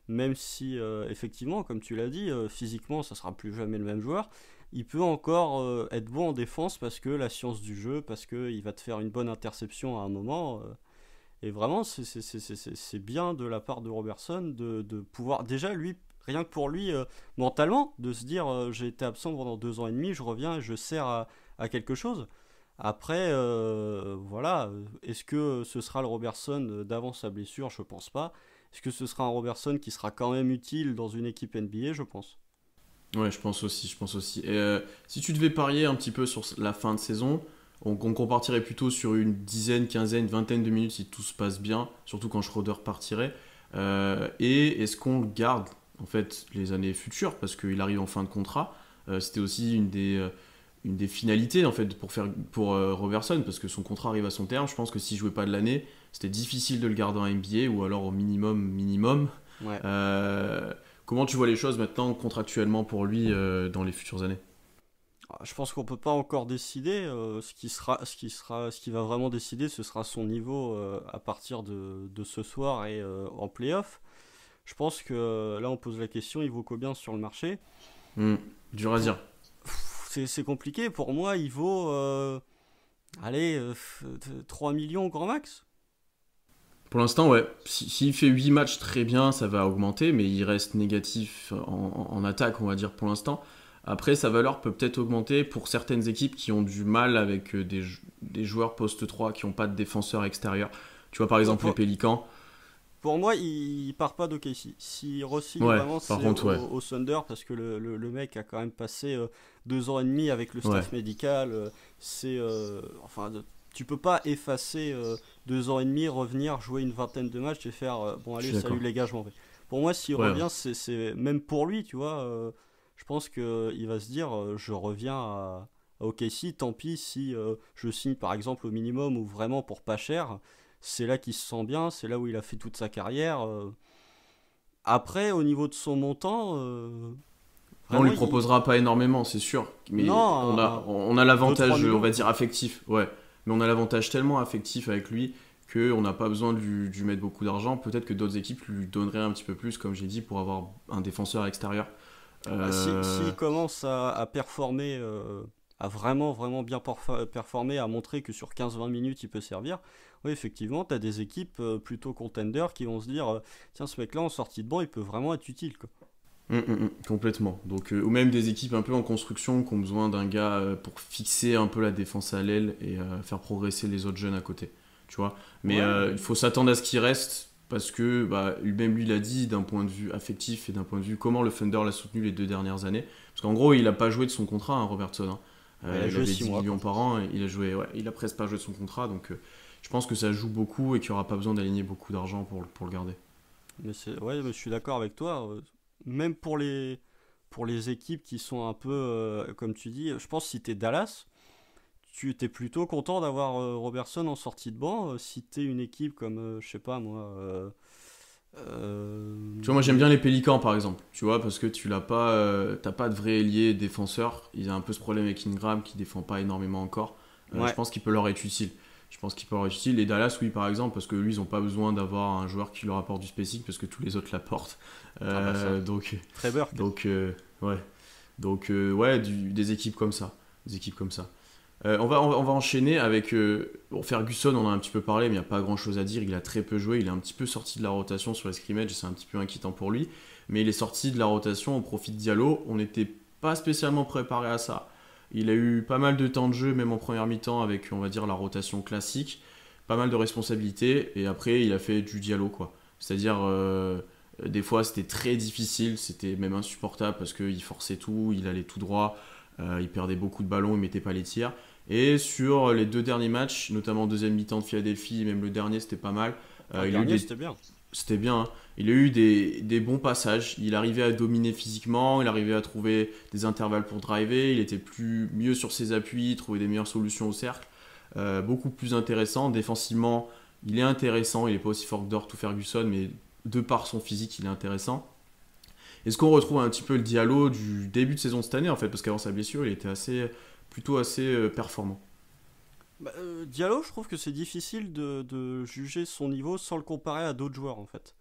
Speaker 2: même si effectivement, comme tu l'as dit, physiquement ça sera plus jamais le même joueur. Il peut encore être bon en défense parce que la science du jeu, parce qu'il va te faire une bonne interception à un moment. Et vraiment, c'est bien de la part de Robertson de pouvoir, déjà lui, rien que pour lui, mentalement, de se dire j'ai été absent pendant 2 ans et demi, je reviens et je sers à quelque chose. Après, voilà, est-ce que ce sera le Robertson d'avant sa blessure? Je pense pas. Est-ce que ce sera un Robertson qui sera quand même utile dans une équipe NBA? Je pense.
Speaker 1: Ouais, je pense aussi, je pense aussi. Et si tu devais parier un petit peu sur la fin de saison, on compartirait plutôt sur une dizaine, quinzaine, vingtaine de minutes si tout se passe bien, surtout quand Schroeder partirait. Et est-ce qu'on le garde en fait les années futures parce qu'il arrive en fin de contrat. C'était aussi une des finalités en fait pour Robertson parce que son contrat arrive à son terme. Je pense que s'il jouait pas de l'année, c'était difficile de le garder en NBA ou alors au minimum.
Speaker 2: Ouais.
Speaker 1: Comment tu vois les choses maintenant contractuellement pour lui dans les futures années?
Speaker 2: Je pense qu'on peut pas encore décider. Ce qui va vraiment décider, ce sera son niveau à partir de ce soir et en playoff. Je pense que là, on pose la question, il vaut combien sur le marché?
Speaker 1: Hmm, dur à dire.
Speaker 2: C'est compliqué. Pour moi, il vaut allez, 3 millions au grand max.
Speaker 1: Pour l'instant, ouais. S'il fait 8 matchs très bien, ça va augmenter, mais il reste négatif en attaque, on va dire, pour l'instant. Après, sa valeur peut peut-être augmenter pour certaines équipes qui ont du mal avec des joueurs poste 3 qui n'ont pas de défenseur extérieur. Tu vois, par exemple, les Pélicans.
Speaker 2: Pour moi, il part pas d'OKC. S'il re-signe
Speaker 1: Ouais,
Speaker 2: vraiment,
Speaker 1: par
Speaker 2: c'est
Speaker 1: contre, ouais.
Speaker 2: au Thunder parce que le mec a quand même passé 2 ans et demi avec le
Speaker 1: Ouais,
Speaker 2: staff médical. Enfin, tu peux pas effacer 2 ans et demi, revenir, jouer une vingtaine de matchs et faire bon,
Speaker 1: je
Speaker 2: allez,
Speaker 1: suis
Speaker 2: salut
Speaker 1: d'accord.
Speaker 2: les gars, je m'en vais. Pour moi, s'il
Speaker 1: Ouais, ouais.
Speaker 2: revient, c'est même pour lui, tu vois. Je pense qu'il va se dire je reviens à OKC, tant pis si je signe par exemple au minimum ou vraiment pour pas cher. C'est là qu'il se sent bien, c'est là où il a fait toute sa carrière. Après, au niveau de son montant,
Speaker 1: Non, on
Speaker 2: vraiment,
Speaker 1: lui proposera pas énormément, c'est sûr. Mais
Speaker 2: non,
Speaker 1: on a
Speaker 2: 2-3
Speaker 1: l'avantage, on
Speaker 2: millions,
Speaker 1: va
Speaker 2: quoi.
Speaker 1: dire, affectif. Ouais. Mais on a l'avantage tellement affectif avec lui qu'on n'a pas besoin de lui mettre beaucoup d'argent. Peut-être que d'autres équipes lui donneraient un petit peu plus, comme j'ai dit, pour avoir un défenseur extérieur.
Speaker 2: Bah,
Speaker 1: Euh,
Speaker 2: s'il commence à performer, à vraiment, vraiment bien performer, à montrer que sur 15-20 minutes il peut servir, oui, effectivement, tu as des équipes plutôt contenders qui vont se dire tiens, ce mec-là en sortie de banc, il peut vraiment être utile, quoi.
Speaker 1: complètement. Donc, ou même des équipes un peu en construction qui ont besoin d'un gars pour fixer un peu la défense à l'aile et faire progresser les autres jeunes à côté. Tu vois. Mais
Speaker 2: Ouais,
Speaker 1: il faut s'attendre à ce qu'il reste parce que bah, même lui l'a dit d'un point de vue affectif et d'un point de vue comment le Thunder l'a soutenu les 2 dernières années. Parce qu'en gros, il a pas joué de son contrat, hein, Robertson. Hein.
Speaker 2: il a
Speaker 1: Il
Speaker 2: joué
Speaker 1: avait
Speaker 2: 6
Speaker 1: 10
Speaker 2: mois,
Speaker 1: millions
Speaker 2: quoi.
Speaker 1: par an et il a joué, ouais, il a presque pas joué de son contrat. Donc je pense que ça joue beaucoup et qu'il n'y aura pas besoin d'aligner beaucoup d'argent pour le garder.
Speaker 2: Ouais, mais je suis d'accord avec toi. Même pour les équipes qui sont un peu, comme tu dis, je pense que si t'es Dallas, tu étais plutôt content d'avoir Robertson en sortie de banc. Si t'es une équipe comme, je sais pas moi,
Speaker 1: Tu vois, moi j'aime
Speaker 2: les...
Speaker 1: bien les Pélicans par exemple, tu vois, parce que t'as pas de vrai ailier défenseur. Il y a un peu ce problème avec Ingram qui défend pas énormément encore. Je
Speaker 2: Ouais,
Speaker 1: pense qu'il peut leur être utile. Je pense qu'il peut leur être utile. Et Dallas, oui, par exemple, parce que lui, ils ont pas besoin d'avoir un joueur qui leur apporte du spacing parce que tous les autres l'apportent.
Speaker 2: ah bah ça.
Speaker 1: Euh, donc,
Speaker 2: Très Burke.
Speaker 1: ouais. Ouais, des équipes comme ça. Des équipes comme ça. On va enchaîner avec bon, Ferguson, on en a un petit peu parlé, mais il n'y a pas grand chose à dire. Il a très peu joué, il est un petit peu sorti de la rotation sur les scrimmages, c'est un petit peu inquiétant pour lui. Mais il est sorti de la rotation au profit de Diallo. On n'était pas spécialement préparé à ça. Il a eu pas mal de temps de jeu, même en première mi-temps, avec on va dire la rotation classique. Pas mal de responsabilités, et après il a fait du Diallo quoi. C'est-à-dire, des fois c'était très difficile, c'était même insupportable parce qu'il forçait tout, il allait tout droit, il perdait beaucoup de ballons, il mettait pas les tirs. Et sur les deux derniers matchs, notamment deuxième mi-temps de Philadelphie, même le dernier, c'était pas mal.
Speaker 2: Ah, le
Speaker 1: Il a eu
Speaker 2: dernier,
Speaker 1: des...
Speaker 2: c'était bien.
Speaker 1: C'était bien, hein. Il a eu des bons passages. Il arrivait à dominer physiquement, il arrivait à trouver des intervalles pour driver, il était mieux sur ses appuis, il trouvait des meilleures solutions au cercle. Beaucoup plus intéressant. Défensivement, il est intéressant. Il n'est pas aussi fort que Dort ou Ferguson, mais de par son physique, il est intéressant. Est-ce qu'on retrouve un petit peu le Diallo du début de saison de cette année en fait, parce qu'avant sa blessure, il était plutôt assez performant.
Speaker 2: Bah, Diallo, je trouve que c'est difficile de juger son niveau sans le comparer à d'autres joueurs en fait.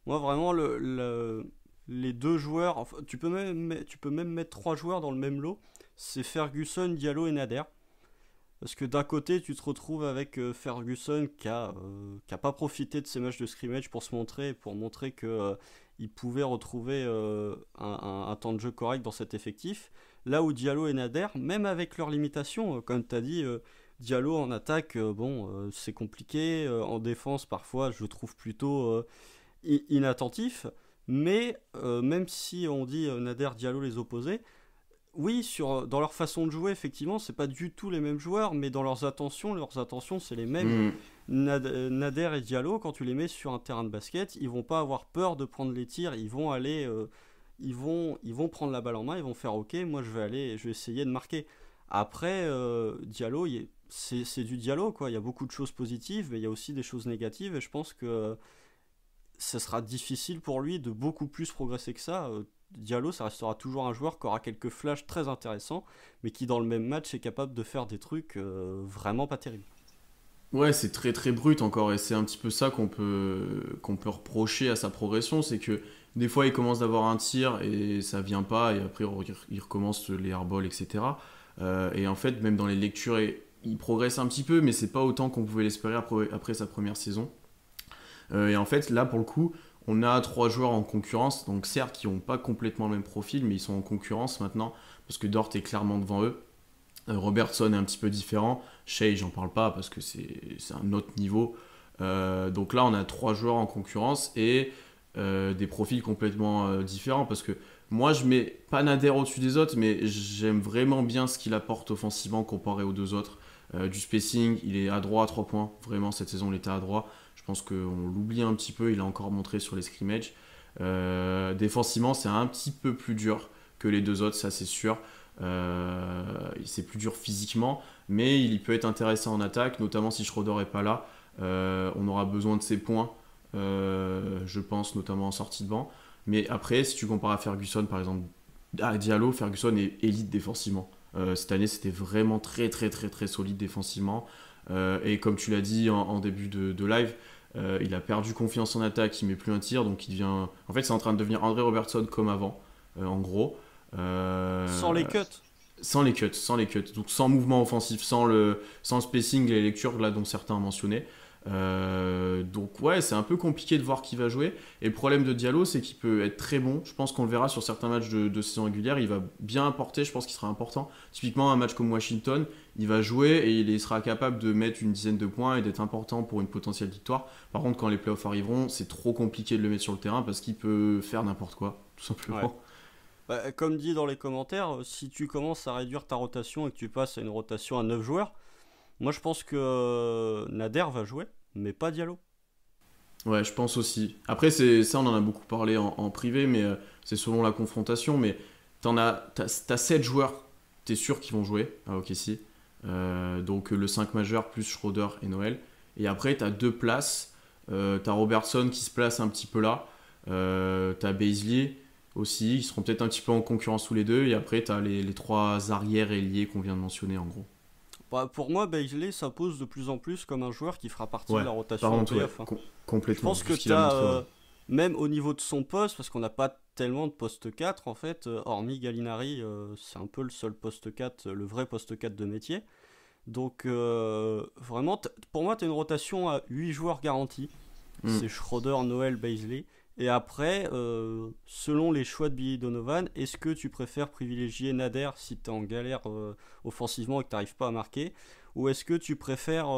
Speaker 2: Moi vraiment les deux joueurs, enfin, tu peux même mettre trois joueurs dans le même lot, c'est Ferguson, Diallo et Nader. Parce que d'un côté, tu te retrouves avec Ferguson qui a pas profité de ses matchs de scrimmage pour montrer que il pouvait retrouver un temps de jeu correct dans cet effectif. Là où Diallo et Nader, même avec leurs limitations, comme tu as dit, Diallo en attaque, c'est compliqué. En défense, parfois, je le trouve plutôt inattentif. Mais même si on dit Nader, Diallo les opposés, oui, dans leur façon de jouer, effectivement, c'est pas du tout les mêmes joueurs, mais dans leurs attentions, c'est les mêmes.
Speaker 1: Hmm.
Speaker 2: Nader et Diallo, quand tu les mets sur un terrain de basket, ils vont pas avoir peur de prendre les tirs, ils vont aller, ils vont prendre la balle en main, ils vont faire OK, moi je vais essayer de marquer. Après, Diallo, c'est du Diallo, quoi. Il y a beaucoup de choses positives, mais il y a aussi des choses négatives, et je pense que ça sera difficile pour lui de beaucoup plus progresser que ça. Diallo, ça restera toujours un joueur qui aura quelques flashs très intéressants, mais qui dans le même match est capable de faire des trucs vraiment pas terribles.
Speaker 1: Ouais, c'est très très brut encore, et c'est un petit peu ça qu'on peut reprocher à sa progression, c'est que des fois il commence d'avoir un tir et ça vient pas, et après il recommence les airballs, etc. Et en fait, même dans les lectures, il progresse un petit peu, mais c'est pas autant qu'on pouvait l'espérer après sa première saison. Et en fait, là, pour le coup, on a trois joueurs en concurrence, donc certes, qui n'ont pas complètement le même profil, mais ils sont en concurrence maintenant, parce que Dort est clairement devant eux. Robertson est un petit peu différent. Shea, j'en parle pas, parce que c'est un autre niveau. Donc là, on a trois joueurs en concurrence et des profils complètement différents, parce que moi, je mets pas Nader au-dessus des autres, mais j'aime vraiment bien ce qu'il apporte offensivement comparé aux deux autres. Du spacing, il est adroit à 3 points. Vraiment, cette saison, il était adroit. Je pense qu'on l'oublie un petit peu, il a encore montré sur les scrimmages. Défensivement, c'est un petit peu plus dur que les deux autres, ça c'est sûr. C'est plus dur physiquement, mais il peut être intéressant en attaque, notamment si Schroeder n'est pas là. On aura besoin de ses points, je pense, notamment en sortie de banc. Mais après, si tu compares à Ferguson, par exemple, à Diallo, Ferguson est élite défensivement. Cette année, c'était vraiment très très très très solide défensivement. Et comme tu l'as dit en début de live, il a perdu confiance en attaque, il met plus un tir, donc il devient. En fait, c'est en train de devenir André Robertson comme avant, en gros.
Speaker 2: Sans les cuts.
Speaker 1: Sans les cuts, donc sans mouvement offensif, sans le spacing, les lectures là dont certains ont mentionné. Donc ouais, c'est un peu compliqué de voir qui va jouer. Et le problème de Diallo, c'est qu'il peut être très bon. Je pense qu'on le verra sur certains matchs de saison régulière. Il va bien apporter, je pense qu'il sera important. Typiquement, un match comme Washington, il va jouer et il sera capable de mettre une dizaine de points et d'être important pour une potentielle victoire. Par contre, quand les playoffs arriveront, c'est trop compliqué de le mettre sur le terrain parce qu'il peut faire n'importe quoi, tout simplement.
Speaker 2: Ouais. Bah, comme dit dans les commentaires, si tu commences à réduire ta rotation et que tu passes à une rotation à 9 joueurs, moi je pense que Nader va jouer, mais pas Diallo.
Speaker 1: Ouais, je pense aussi. Après, ça, on en a beaucoup parlé en privé, mais c'est selon la confrontation. Mais t'as 7 joueurs, t'es sûr qu'ils vont jouer à OKC. Donc le 5 majeur plus Schroeder et Noël. Et après, t'as 2 places. T'as Robertson qui se place un petit peu là. T'as Bazley aussi. Ils seront peut-être un petit peu en concurrence tous les deux. Et après, t'as les 3 arrières ailiers qu'on vient de mentionner en gros.
Speaker 2: Bah, pour moi, Bailey s'impose de plus en plus comme un joueur qui fera partie de
Speaker 1: Ouais,
Speaker 2: la
Speaker 1: par
Speaker 2: rotation en
Speaker 1: contre, ouais,
Speaker 2: playoff, hein. Je
Speaker 1: complètement.
Speaker 2: pense
Speaker 1: Vu
Speaker 2: que
Speaker 1: ce
Speaker 2: tu
Speaker 1: qu'il a montré, ouais.
Speaker 2: as, même au niveau de son poste, parce qu'on n'a pas tellement de poste 4 en fait, hormis Gallinari, c'est un peu le seul poste 4, le vrai poste 4 de métier. Donc vraiment, pour moi, tu as une rotation à 8 joueurs garantis.
Speaker 1: Hmm.
Speaker 2: C'est Schroeder, Noël, Bazley. Et après, selon les choix de Billy Donovan, est-ce que tu préfères privilégier Nader si tu es en galère offensivement et que tu n'arrives pas à marquer, ou est-ce que tu préfères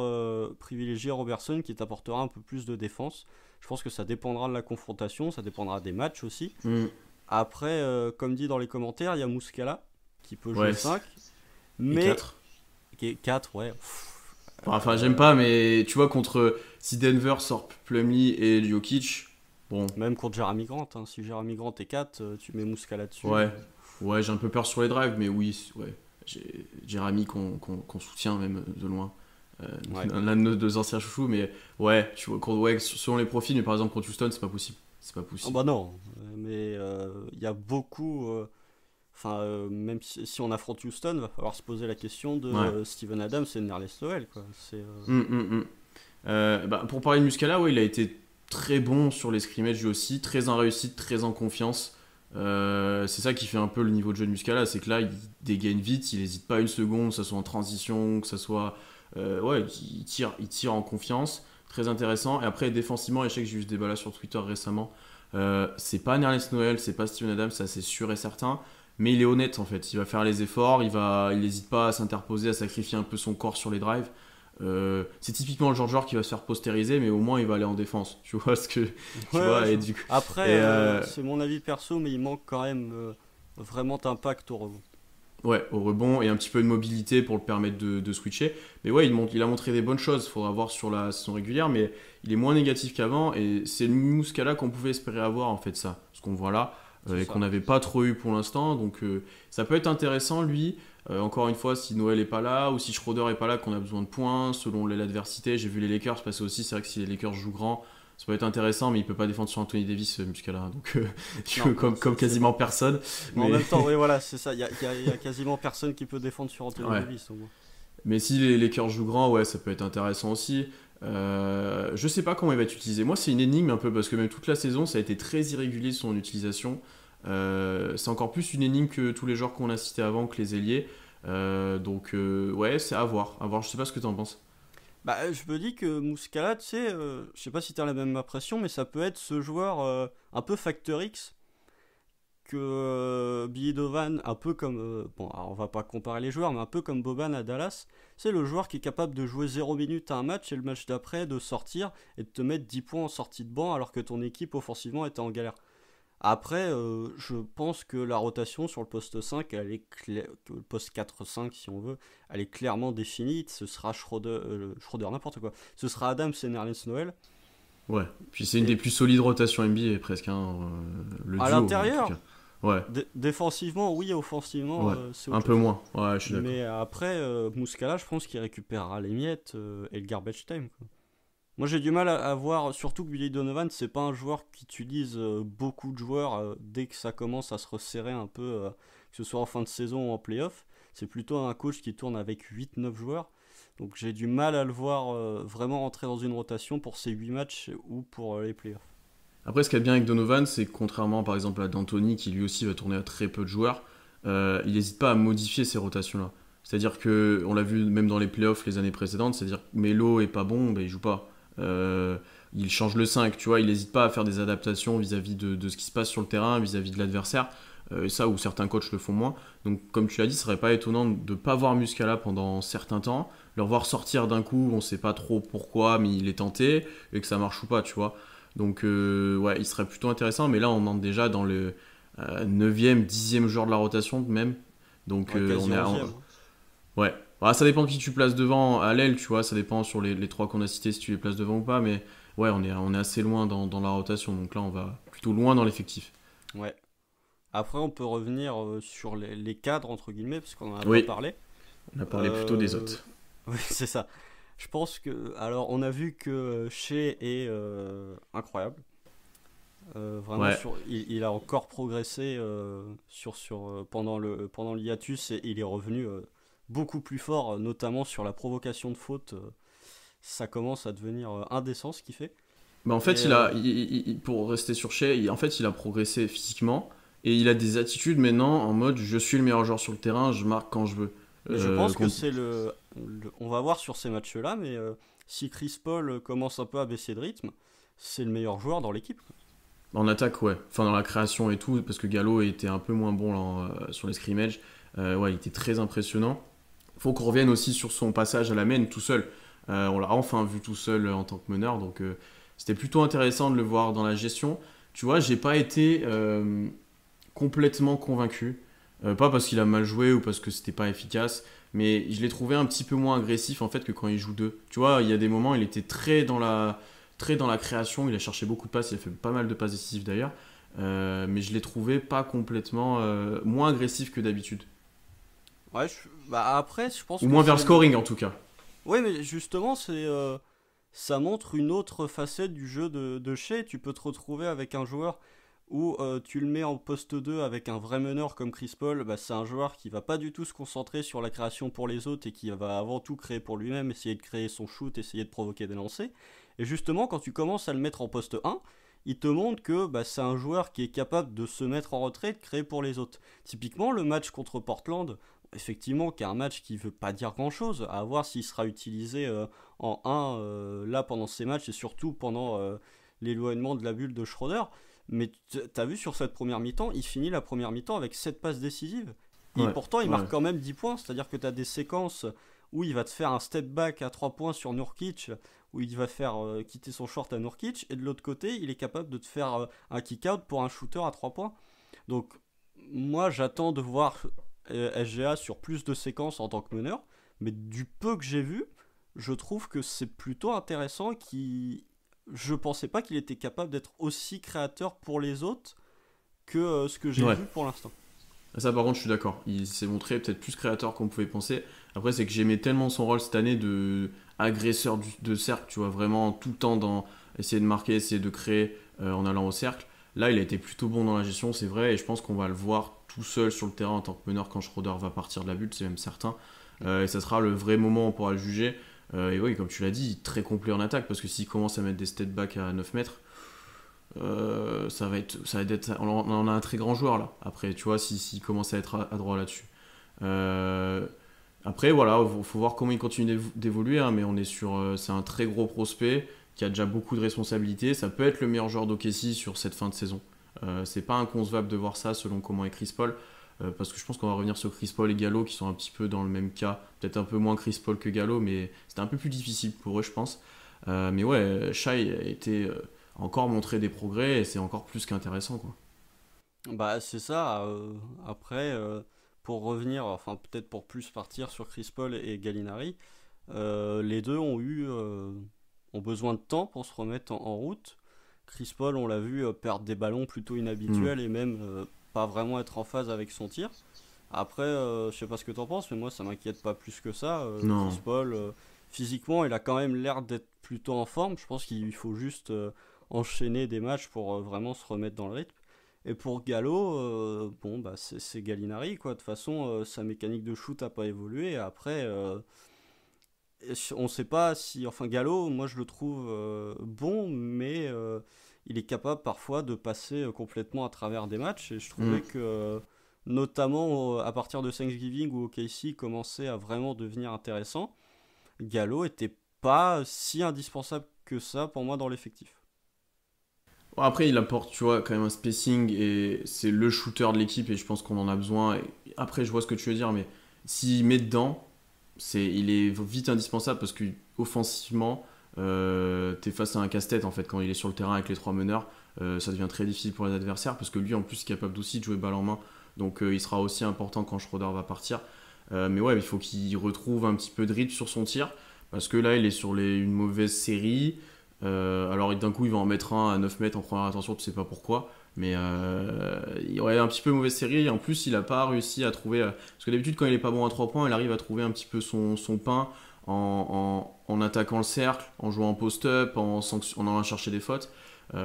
Speaker 2: privilégier Robertson qui t'apportera un peu plus de défense? Je pense que ça dépendra de la confrontation, ça dépendra des matchs aussi.
Speaker 1: Hmm.
Speaker 2: Après, comme dit dans les commentaires, il y a Muscala qui peut jouer
Speaker 1: Ouais.
Speaker 2: 5,
Speaker 1: Et
Speaker 2: mais
Speaker 1: 4.
Speaker 2: 4, ouais.
Speaker 1: Enfin, j'aime pas, mais tu vois, si Denver sort Plumlee et Jokic, bon,
Speaker 2: Même contre Jeremy Grant, hein. Si Jeremy Grant est 4, tu mets Muscala dessus.
Speaker 1: ouais, ouais, j'ai un peu peur sur les drives, mais oui, ouais, j'ai Jeremy qu'on soutient même de loin.
Speaker 2: Ouais.
Speaker 1: L'un de nos 2 anciens chouchous, mais ouais, tu vois, ouais, selon les profils, mais par exemple contre Houston, c'est pas possible. C'est pas
Speaker 2: Ah
Speaker 1: possible.
Speaker 2: bah non, mais il y a beaucoup. Enfin, même si on affronte Houston, va falloir se poser la question de
Speaker 1: Ouais.
Speaker 2: Steven Adams et Nerlens Noel, quoi.
Speaker 1: Hum. Bah, pour parler de Muscala, ouais, il a été très bon sur les scrimmages lui aussi, très en réussite, très en confiance. C'est ça qui fait un peu le niveau de jeu de Muscala, c'est que là, il dégaine vite, il n'hésite pas une seconde, que ce soit en transition, que ce soit. Ouais, il tire en confiance, très intéressant. Et après, défensivement, et je sais que j'ai eu ce débat là sur Twitter récemment, c'est pas Nerlens Noel, c'est pas Steven Adams, ça c'est sûr et certain. Mais il est honnête en fait, il va faire les efforts, il n'hésite pas à s'interposer, à sacrifier un peu son corps sur les drives. C'est typiquement le genre de joueur qui va se faire postériser, mais au moins il va aller en défense. Tu vois ce que tu
Speaker 2: Ouais, ouais,
Speaker 1: vois et du coup,
Speaker 2: Après,
Speaker 1: et
Speaker 2: c'est mon avis perso, mais il manque quand même vraiment d'impact au rebond.
Speaker 1: ouais, au rebond et un petit peu de mobilité pour le permettre de switcher. Mais ouais, il a montré des bonnes choses. Il faudra voir sur la saison régulière, mais il est moins négatif qu'avant et c'est le Muscala qu'on pouvait espérer avoir en fait ça, ce qu'on voit là
Speaker 2: C'est
Speaker 1: et
Speaker 2: ça.
Speaker 1: qu'on n'avait pas trop eu pour l'instant. Donc ça peut être intéressant lui. Encore une fois, si Noël est pas là ou si Schroeder est pas là, qu'on a besoin de points selon l'adversité. J'ai vu les Lakers passer aussi. C'est vrai que si les Lakers jouent grand, ça peut être intéressant, mais il peut pas défendre sur Anthony Davis, Muscala. Donc
Speaker 2: Non,
Speaker 1: comme quasiment personne.
Speaker 2: Mais en
Speaker 1: Mais
Speaker 2: même temps, oui, voilà, c'est ça. Il y a quasiment personne qui peut défendre sur Anthony
Speaker 1: ouais.
Speaker 2: Davis, au moins.
Speaker 1: Mais si les Lakers jouent grand, ouais, ça peut être intéressant aussi. Je sais pas comment il va être utilisé. Moi, c'est une énigme un peu parce que même toute la saison, ça a été très irrégulier son utilisation. C'est encore plus une énigme que tous les joueurs qu'on a cités avant, que les ailiers. Donc, ouais, c'est à voir. À voir. Je sais pas ce que t'en penses.
Speaker 2: Bah, je me dis que Muscala, tu sais, je sais pas si t'as la même impression, mais ça peut être ce joueur un peu Factor X que Billy Donovan, un peu comme. Bon, alors on va pas comparer les joueurs, mais un peu comme Boban à Dallas. C'est le joueur qui est capable de jouer 0 minutes à un match et le match d'après de sortir et de te mettre 10 points en sortie de banc alors que ton équipe offensivement était en galère. Après, je pense que la rotation sur le poste 5, le poste 4-5 si on veut, elle est clairement définie. Ce sera Schroeder n'importe quoi. Ce sera Adams et Nerlens Noel.
Speaker 1: Ouais. Puis c'est une des
Speaker 2: Et
Speaker 1: plus solides rotations NBA presque, hein, le
Speaker 2: à
Speaker 1: duo en tout
Speaker 2: l'intérieur,
Speaker 1: cas. Ouais.
Speaker 2: défensivement, oui, offensivement,
Speaker 1: Ouais.
Speaker 2: c'est
Speaker 1: Un
Speaker 2: autre
Speaker 1: peu
Speaker 2: chose.
Speaker 1: moins. Ouais, je suis d'accord.
Speaker 2: Mais après, Muscala, je pense qu'il récupérera les miettes et le garbage time, quoi. Moi, j'ai du mal à voir, surtout que Billy Donovan, c'est pas un joueur qui utilise beaucoup de joueurs dès que ça commence à se resserrer un peu, que ce soit en fin de saison ou en playoff. C'est plutôt un coach qui tourne avec 8-9 joueurs. Donc j'ai du mal à le voir vraiment rentrer dans une rotation pour ces 8 matchs ou pour les playoffs.
Speaker 1: Après, ce qu'il y a de bien avec Donovan, c'est que contrairement par exemple à D'Antoni, qui lui aussi va tourner à très peu de joueurs, il n'hésite pas à modifier ces rotations-là. C'est-à-dire que, on l'a vu même dans les playoffs les années précédentes, c'est-à-dire que Melo est pas bon, ben, il joue pas. Il change le 5, tu vois, il n'hésite pas à faire des adaptations vis-à-vis de ce qui se passe sur le terrain, vis-à-vis de l'adversaire. Ça, où certains coachs le font moins. Donc, comme tu l'as dit, ce serait pas étonnant de ne pas voir Muscala pendant certains temps, le revoir sortir d'un coup, on sait pas trop pourquoi, mais il est tenté, et que ça marche ou pas, tu vois. Donc, ouais, il serait plutôt intéressant, mais là, on entre déjà dans le 9e, 10e joueur de la rotation, même. Donc,
Speaker 2: Ouais,
Speaker 1: on
Speaker 2: quasi
Speaker 1: est à.
Speaker 2: 11e.
Speaker 1: Ouais. Bah, ça dépend de qui tu places devant à l'aile, tu vois, ça dépend sur les trois qu'on a cités si tu les places devant ou pas, mais ouais, on est assez loin dans la rotation. Donc là, on va plutôt loin dans l'effectif.
Speaker 2: Ouais. Après, on peut revenir sur les cadres, entre guillemets, parce qu'on en a pas
Speaker 1: Oui,
Speaker 2: parlé.
Speaker 1: on a parlé plutôt des
Speaker 2: Euh,
Speaker 1: autres.
Speaker 2: Oui, c'est ça. Je pense que. Alors, on a vu que Shea est incroyable. Vraiment,
Speaker 1: Ouais.
Speaker 2: il a encore progressé pendant le hiatus et il est revenu beaucoup plus fort, notamment sur la provocation de faute. Ça commence à devenir indécent ce qu'il fait.
Speaker 1: Bah, en
Speaker 2: Et
Speaker 1: fait, pour rester sur Shea, en fait, il a progressé physiquement et il a des attitudes maintenant en mode je suis le meilleur joueur sur le terrain, je marque quand je veux.
Speaker 2: mais je pense que
Speaker 1: Contre-
Speaker 2: c'est on va voir sur ces matchs-là, mais si Chris Paul commence un peu à baisser de rythme, c'est le meilleur joueur dans l'équipe.
Speaker 1: En attaque, ouais. Enfin, dans la création et tout, parce que Gallo était un peu moins bon là, sur les scrimmages. Ouais, il était très impressionnant. Faut qu'on revienne aussi sur son passage à la main tout seul. On l'a enfin vu tout seul en tant que meneur, donc c'était plutôt intéressant de le voir dans la gestion. Tu vois, j'ai pas été complètement convaincu. Pas parce qu'il a mal joué ou parce que c'était pas efficace, mais je l'ai trouvé un petit peu moins agressif en fait que quand il joue deux. Tu vois, il y a des moments, il était très dans la création, il a cherché beaucoup de passes, il a fait pas mal de passes décisives d'ailleurs, mais je l'ai trouvé pas complètement moins agressif que d'habitude.
Speaker 2: Ouais, bah après, je pense
Speaker 1: Ou
Speaker 2: que
Speaker 1: moins vers le
Speaker 2: c'est
Speaker 1: scoring en tout cas.
Speaker 2: Oui, mais justement, ça montre une autre facette du jeu de Shea. Tu peux te retrouver avec un joueur où tu le mets en poste 2 avec un vrai meneur comme Chris Paul. Bah, c'est un joueur qui va pas du tout se concentrer sur la création pour les autres et qui va avant tout créer pour lui-même, essayer de créer son shoot, essayer de provoquer des lancers. Et justement, quand tu commences à le mettre en poste 1, il te montre que bah, c'est un joueur qui est capable de se mettre en retrait et de créer pour les autres. Typiquement, le match contre Portland, effectivement, qui est un match qui veut pas dire grand-chose, à voir s'il sera utilisé en 1 là pendant ces matchs et surtout pendant l'éloignement de la bulle de Schroeder. Mais t'as vu sur cette première mi-temps, il finit la première mi-temps avec 7 passes décisives. Et
Speaker 1: Ouais,
Speaker 2: pourtant, il
Speaker 1: ouais.
Speaker 2: marque quand même 10 points, c'est-à-dire que t'as des séquences où il va te faire un step back à 3 points sur Nurkic, où il va faire quitter son short à Nurkic, et de l'autre côté, il est capable de te faire un kick-out pour un shooter à 3 points. Donc, moi, j'attends de voir SGA sur plus de séquences en tant que meneur, mais du peu que j'ai vu, je trouve que c'est plutôt intéressant. Je pensais pas qu'il était capable d'être aussi créateur pour les autres que ce que j'ai
Speaker 1: Ouais.
Speaker 2: vu pour l'instant.
Speaker 1: Ça, par contre, je suis d'accord. Il s'est montré peut-être plus créateur qu'on pouvait penser. Après, c'est que j'aimais tellement son rôle cette année de agresseur de cercle, tu vois, vraiment tout le temps dans essayer de marquer, essayer de créer en allant au cercle. Là, il a été plutôt bon dans la gestion, c'est vrai, et je pense qu'on va le voir tout seul sur le terrain en tant que meneur quand Schroeder va partir de la bulle, c'est même certain. Et ça sera le vrai moment où on pourra le juger. Et oui, comme tu l'as dit, très complet en attaque, parce que s'il commence à mettre des step back à 9 mètres, on en a un très grand joueur là. Après, tu vois, s'il commence à être à droit là-dessus. Euh, Après, voilà, faut voir comment il continue d'évoluer, hein, mais c'est un très gros prospect qui a déjà beaucoup de responsabilités. Ça peut être le meilleur joueur d'OKC sur cette fin de saison. C'est pas inconcevable de voir ça selon comment est Chris Paul. Parce que je pense qu'on va revenir sur Chris Paul et Gallo qui sont un petit peu dans le même cas. Peut-être un peu moins Chris Paul que Gallo, mais c'était un peu plus difficile pour eux, je pense. Mais ouais, Shai a encore montré des progrès et c'est encore plus qu'intéressant, quoi.
Speaker 2: Bah, c'est ça. Après, pour revenir, enfin, peut-être pour plus partir sur Chris Paul et Gallinari, les deux ont besoin de temps pour se remettre en route. Chris Paul, on l'a vu perdre des ballons plutôt
Speaker 1: Hmm.
Speaker 2: inhabituels et même pas vraiment être en phase avec son tir. Après, je sais pas ce que t'en penses, mais moi ça m'inquiète pas plus que ça. Chris
Speaker 1: Non.
Speaker 2: Paul, physiquement, il a quand même l'air d'être plutôt en forme. Je pense qu'il faut juste enchaîner des matchs pour vraiment se remettre dans le rythme. Et pour Gallo, bon bah c'est Gallinari quoi. De toute façon, sa mécanique de shoot a pas évolué. Après, on sait pas si, enfin Gallo, moi je le trouve bon, mais il est capable parfois de passer complètement à travers des matchs. Et je
Speaker 1: Hmm.
Speaker 2: trouvais que, notamment à partir de Thanksgiving où OKC commençait à vraiment devenir intéressant, Gallo était pas si indispensable que ça pour moi dans l'effectif.
Speaker 1: Bon, après, il apporte, tu vois, quand même un spacing et c'est le shooter de l'équipe et je pense qu'on en a besoin. Et après, je vois ce que tu veux dire, mais s'il met dedans, il est vite indispensable parce que offensivement, t'es face à un casse-tête en fait quand il est sur le terrain avec les trois meneurs. Ça devient très difficile pour les adversaires parce que lui, en plus, est capable aussi de jouer balle en main. Donc, il sera aussi important quand Schroeder va partir. Mais ouais, il faut qu'il retrouve un petit peu de rythme sur son tir parce que là, il est sur une mauvaise série. Alors d'un coup, il va en mettre un à 9 mètres en première intention, tu sais pas pourquoi. Mais il y aurait un petit peu mauvaise série. Et en plus, il a pas réussi à trouver. Parce que d'habitude, quand il est pas bon à 3 points, il arrive à trouver un petit peu son pain en attaquant le cercle, en jouant en post-up, en allant chercher des fautes.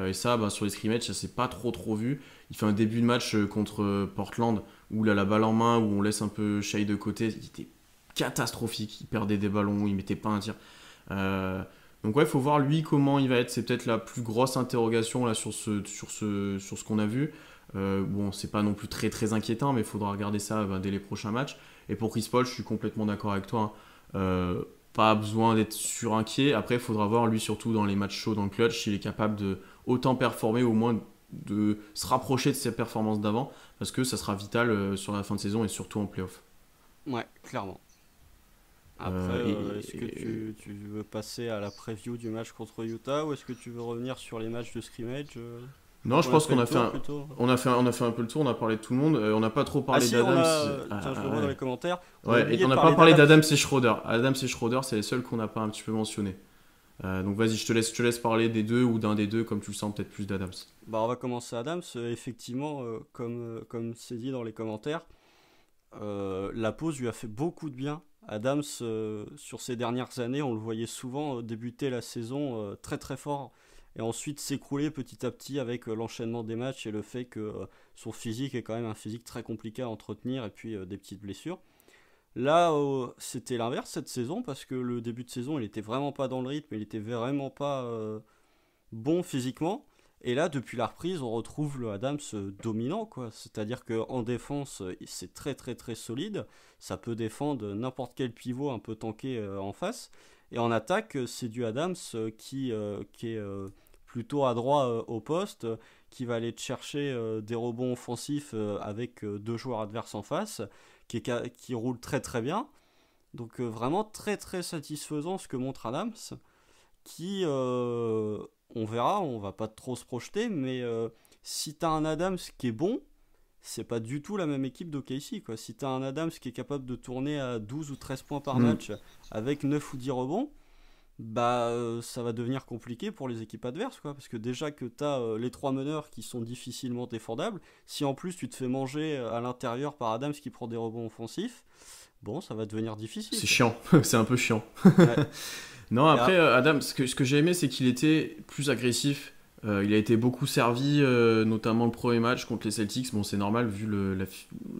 Speaker 1: Et ça, bah, sur les scrimmages, ça s'est pas trop vu. Il fait un début de match contre Portland où il a la balle en main, où on laisse un peu Shai de côté. Il était catastrophique. Il perdait des ballons, il mettait pas un tir. Donc ouais, il faut voir lui comment il va être. C'est peut-être la plus grosse interrogation là sur ce qu'on a vu. Bon, c'est pas non plus très inquiétant, mais il faudra regarder ça dès les prochains matchs. Et pour Chris Paul, je suis complètement d'accord avec toi, hein. Pas besoin d'être surinquiet. Après, il faudra voir lui surtout dans les matchs chauds, dans le clutch, s'il est capable de autant performer, au moins de se rapprocher de ses performances d'avant, parce que ça sera vital sur la fin de saison et surtout en playoff.
Speaker 2: Ouais, clairement. Après, est-ce que tu veux passer à la preview du match contre Utah ou est-ce que tu veux revenir sur les matchs de scrimmage
Speaker 1: Non, je pense qu'on a fait
Speaker 2: on
Speaker 1: a fait un peu le tour, on a parlé de tout le monde, on n'a pas trop parlé d'Adams.
Speaker 2: Tiens, je le vois dans les commentaires.
Speaker 1: Ouais, et on n'a pas parlé d'Adams et Schroeder. Adams et Schroeder, c'est les seuls qu'on n'a pas un petit peu mentionnés. Donc vas-y, je te laisse parler des deux ou d'un des deux, comme tu le sens, peut-être plus d'Adams.
Speaker 2: Bah, on va commencer Adams. Effectivement, comme c'est dit dans les commentaires, la pause lui a fait beaucoup de bien. Adams, sur ces dernières années, on le voyait souvent débuter la saison très fort et ensuite s'écrouler petit à petit avec l'enchaînement des matchs et le fait que son physique est quand même un physique très compliqué à entretenir et puis des petites blessures. Là, c'était l'inverse cette saison parce que le début de saison, il était vraiment pas dans le rythme, il était vraiment pas bon physiquement. Et là, depuis la reprise, on retrouve le Adams dominant, quoi. C'est-à-dire qu'en défense, c'est très solide. Ça peut défendre n'importe quel pivot un peu tanké en face. Et en attaque, c'est du Adams qui est plutôt adroit au poste, qui va aller te chercher des rebonds offensifs avec deux joueurs adverses en face, qui roule très bien. Donc vraiment très satisfaisant ce que montre Adams, qui, on verra, on va pas trop se projeter, mais si t'as un Adams qui est bon, c'est pas du tout la même équipe d'OKC, quoi. Si t'as un Adams qui est capable de tourner à 12 ou 13 points par match avec 9 ou 10 rebonds, bah ça va devenir compliqué pour les équipes adverses, quoi, parce que déjà que t'as les trois meneurs qui sont difficilement défendables, si en plus tu te fais manger à l'intérieur par Adams qui prend des rebonds offensifs, bon, ça va devenir difficile.
Speaker 1: C'est chiant, c'est un peu chiant.
Speaker 2: Ouais.
Speaker 1: Non, après, Adam, ce que j'ai aimé, c'est qu'il était plus agressif. Il a été beaucoup servi, notamment le premier match contre les Celtics. Bon, c'est normal vu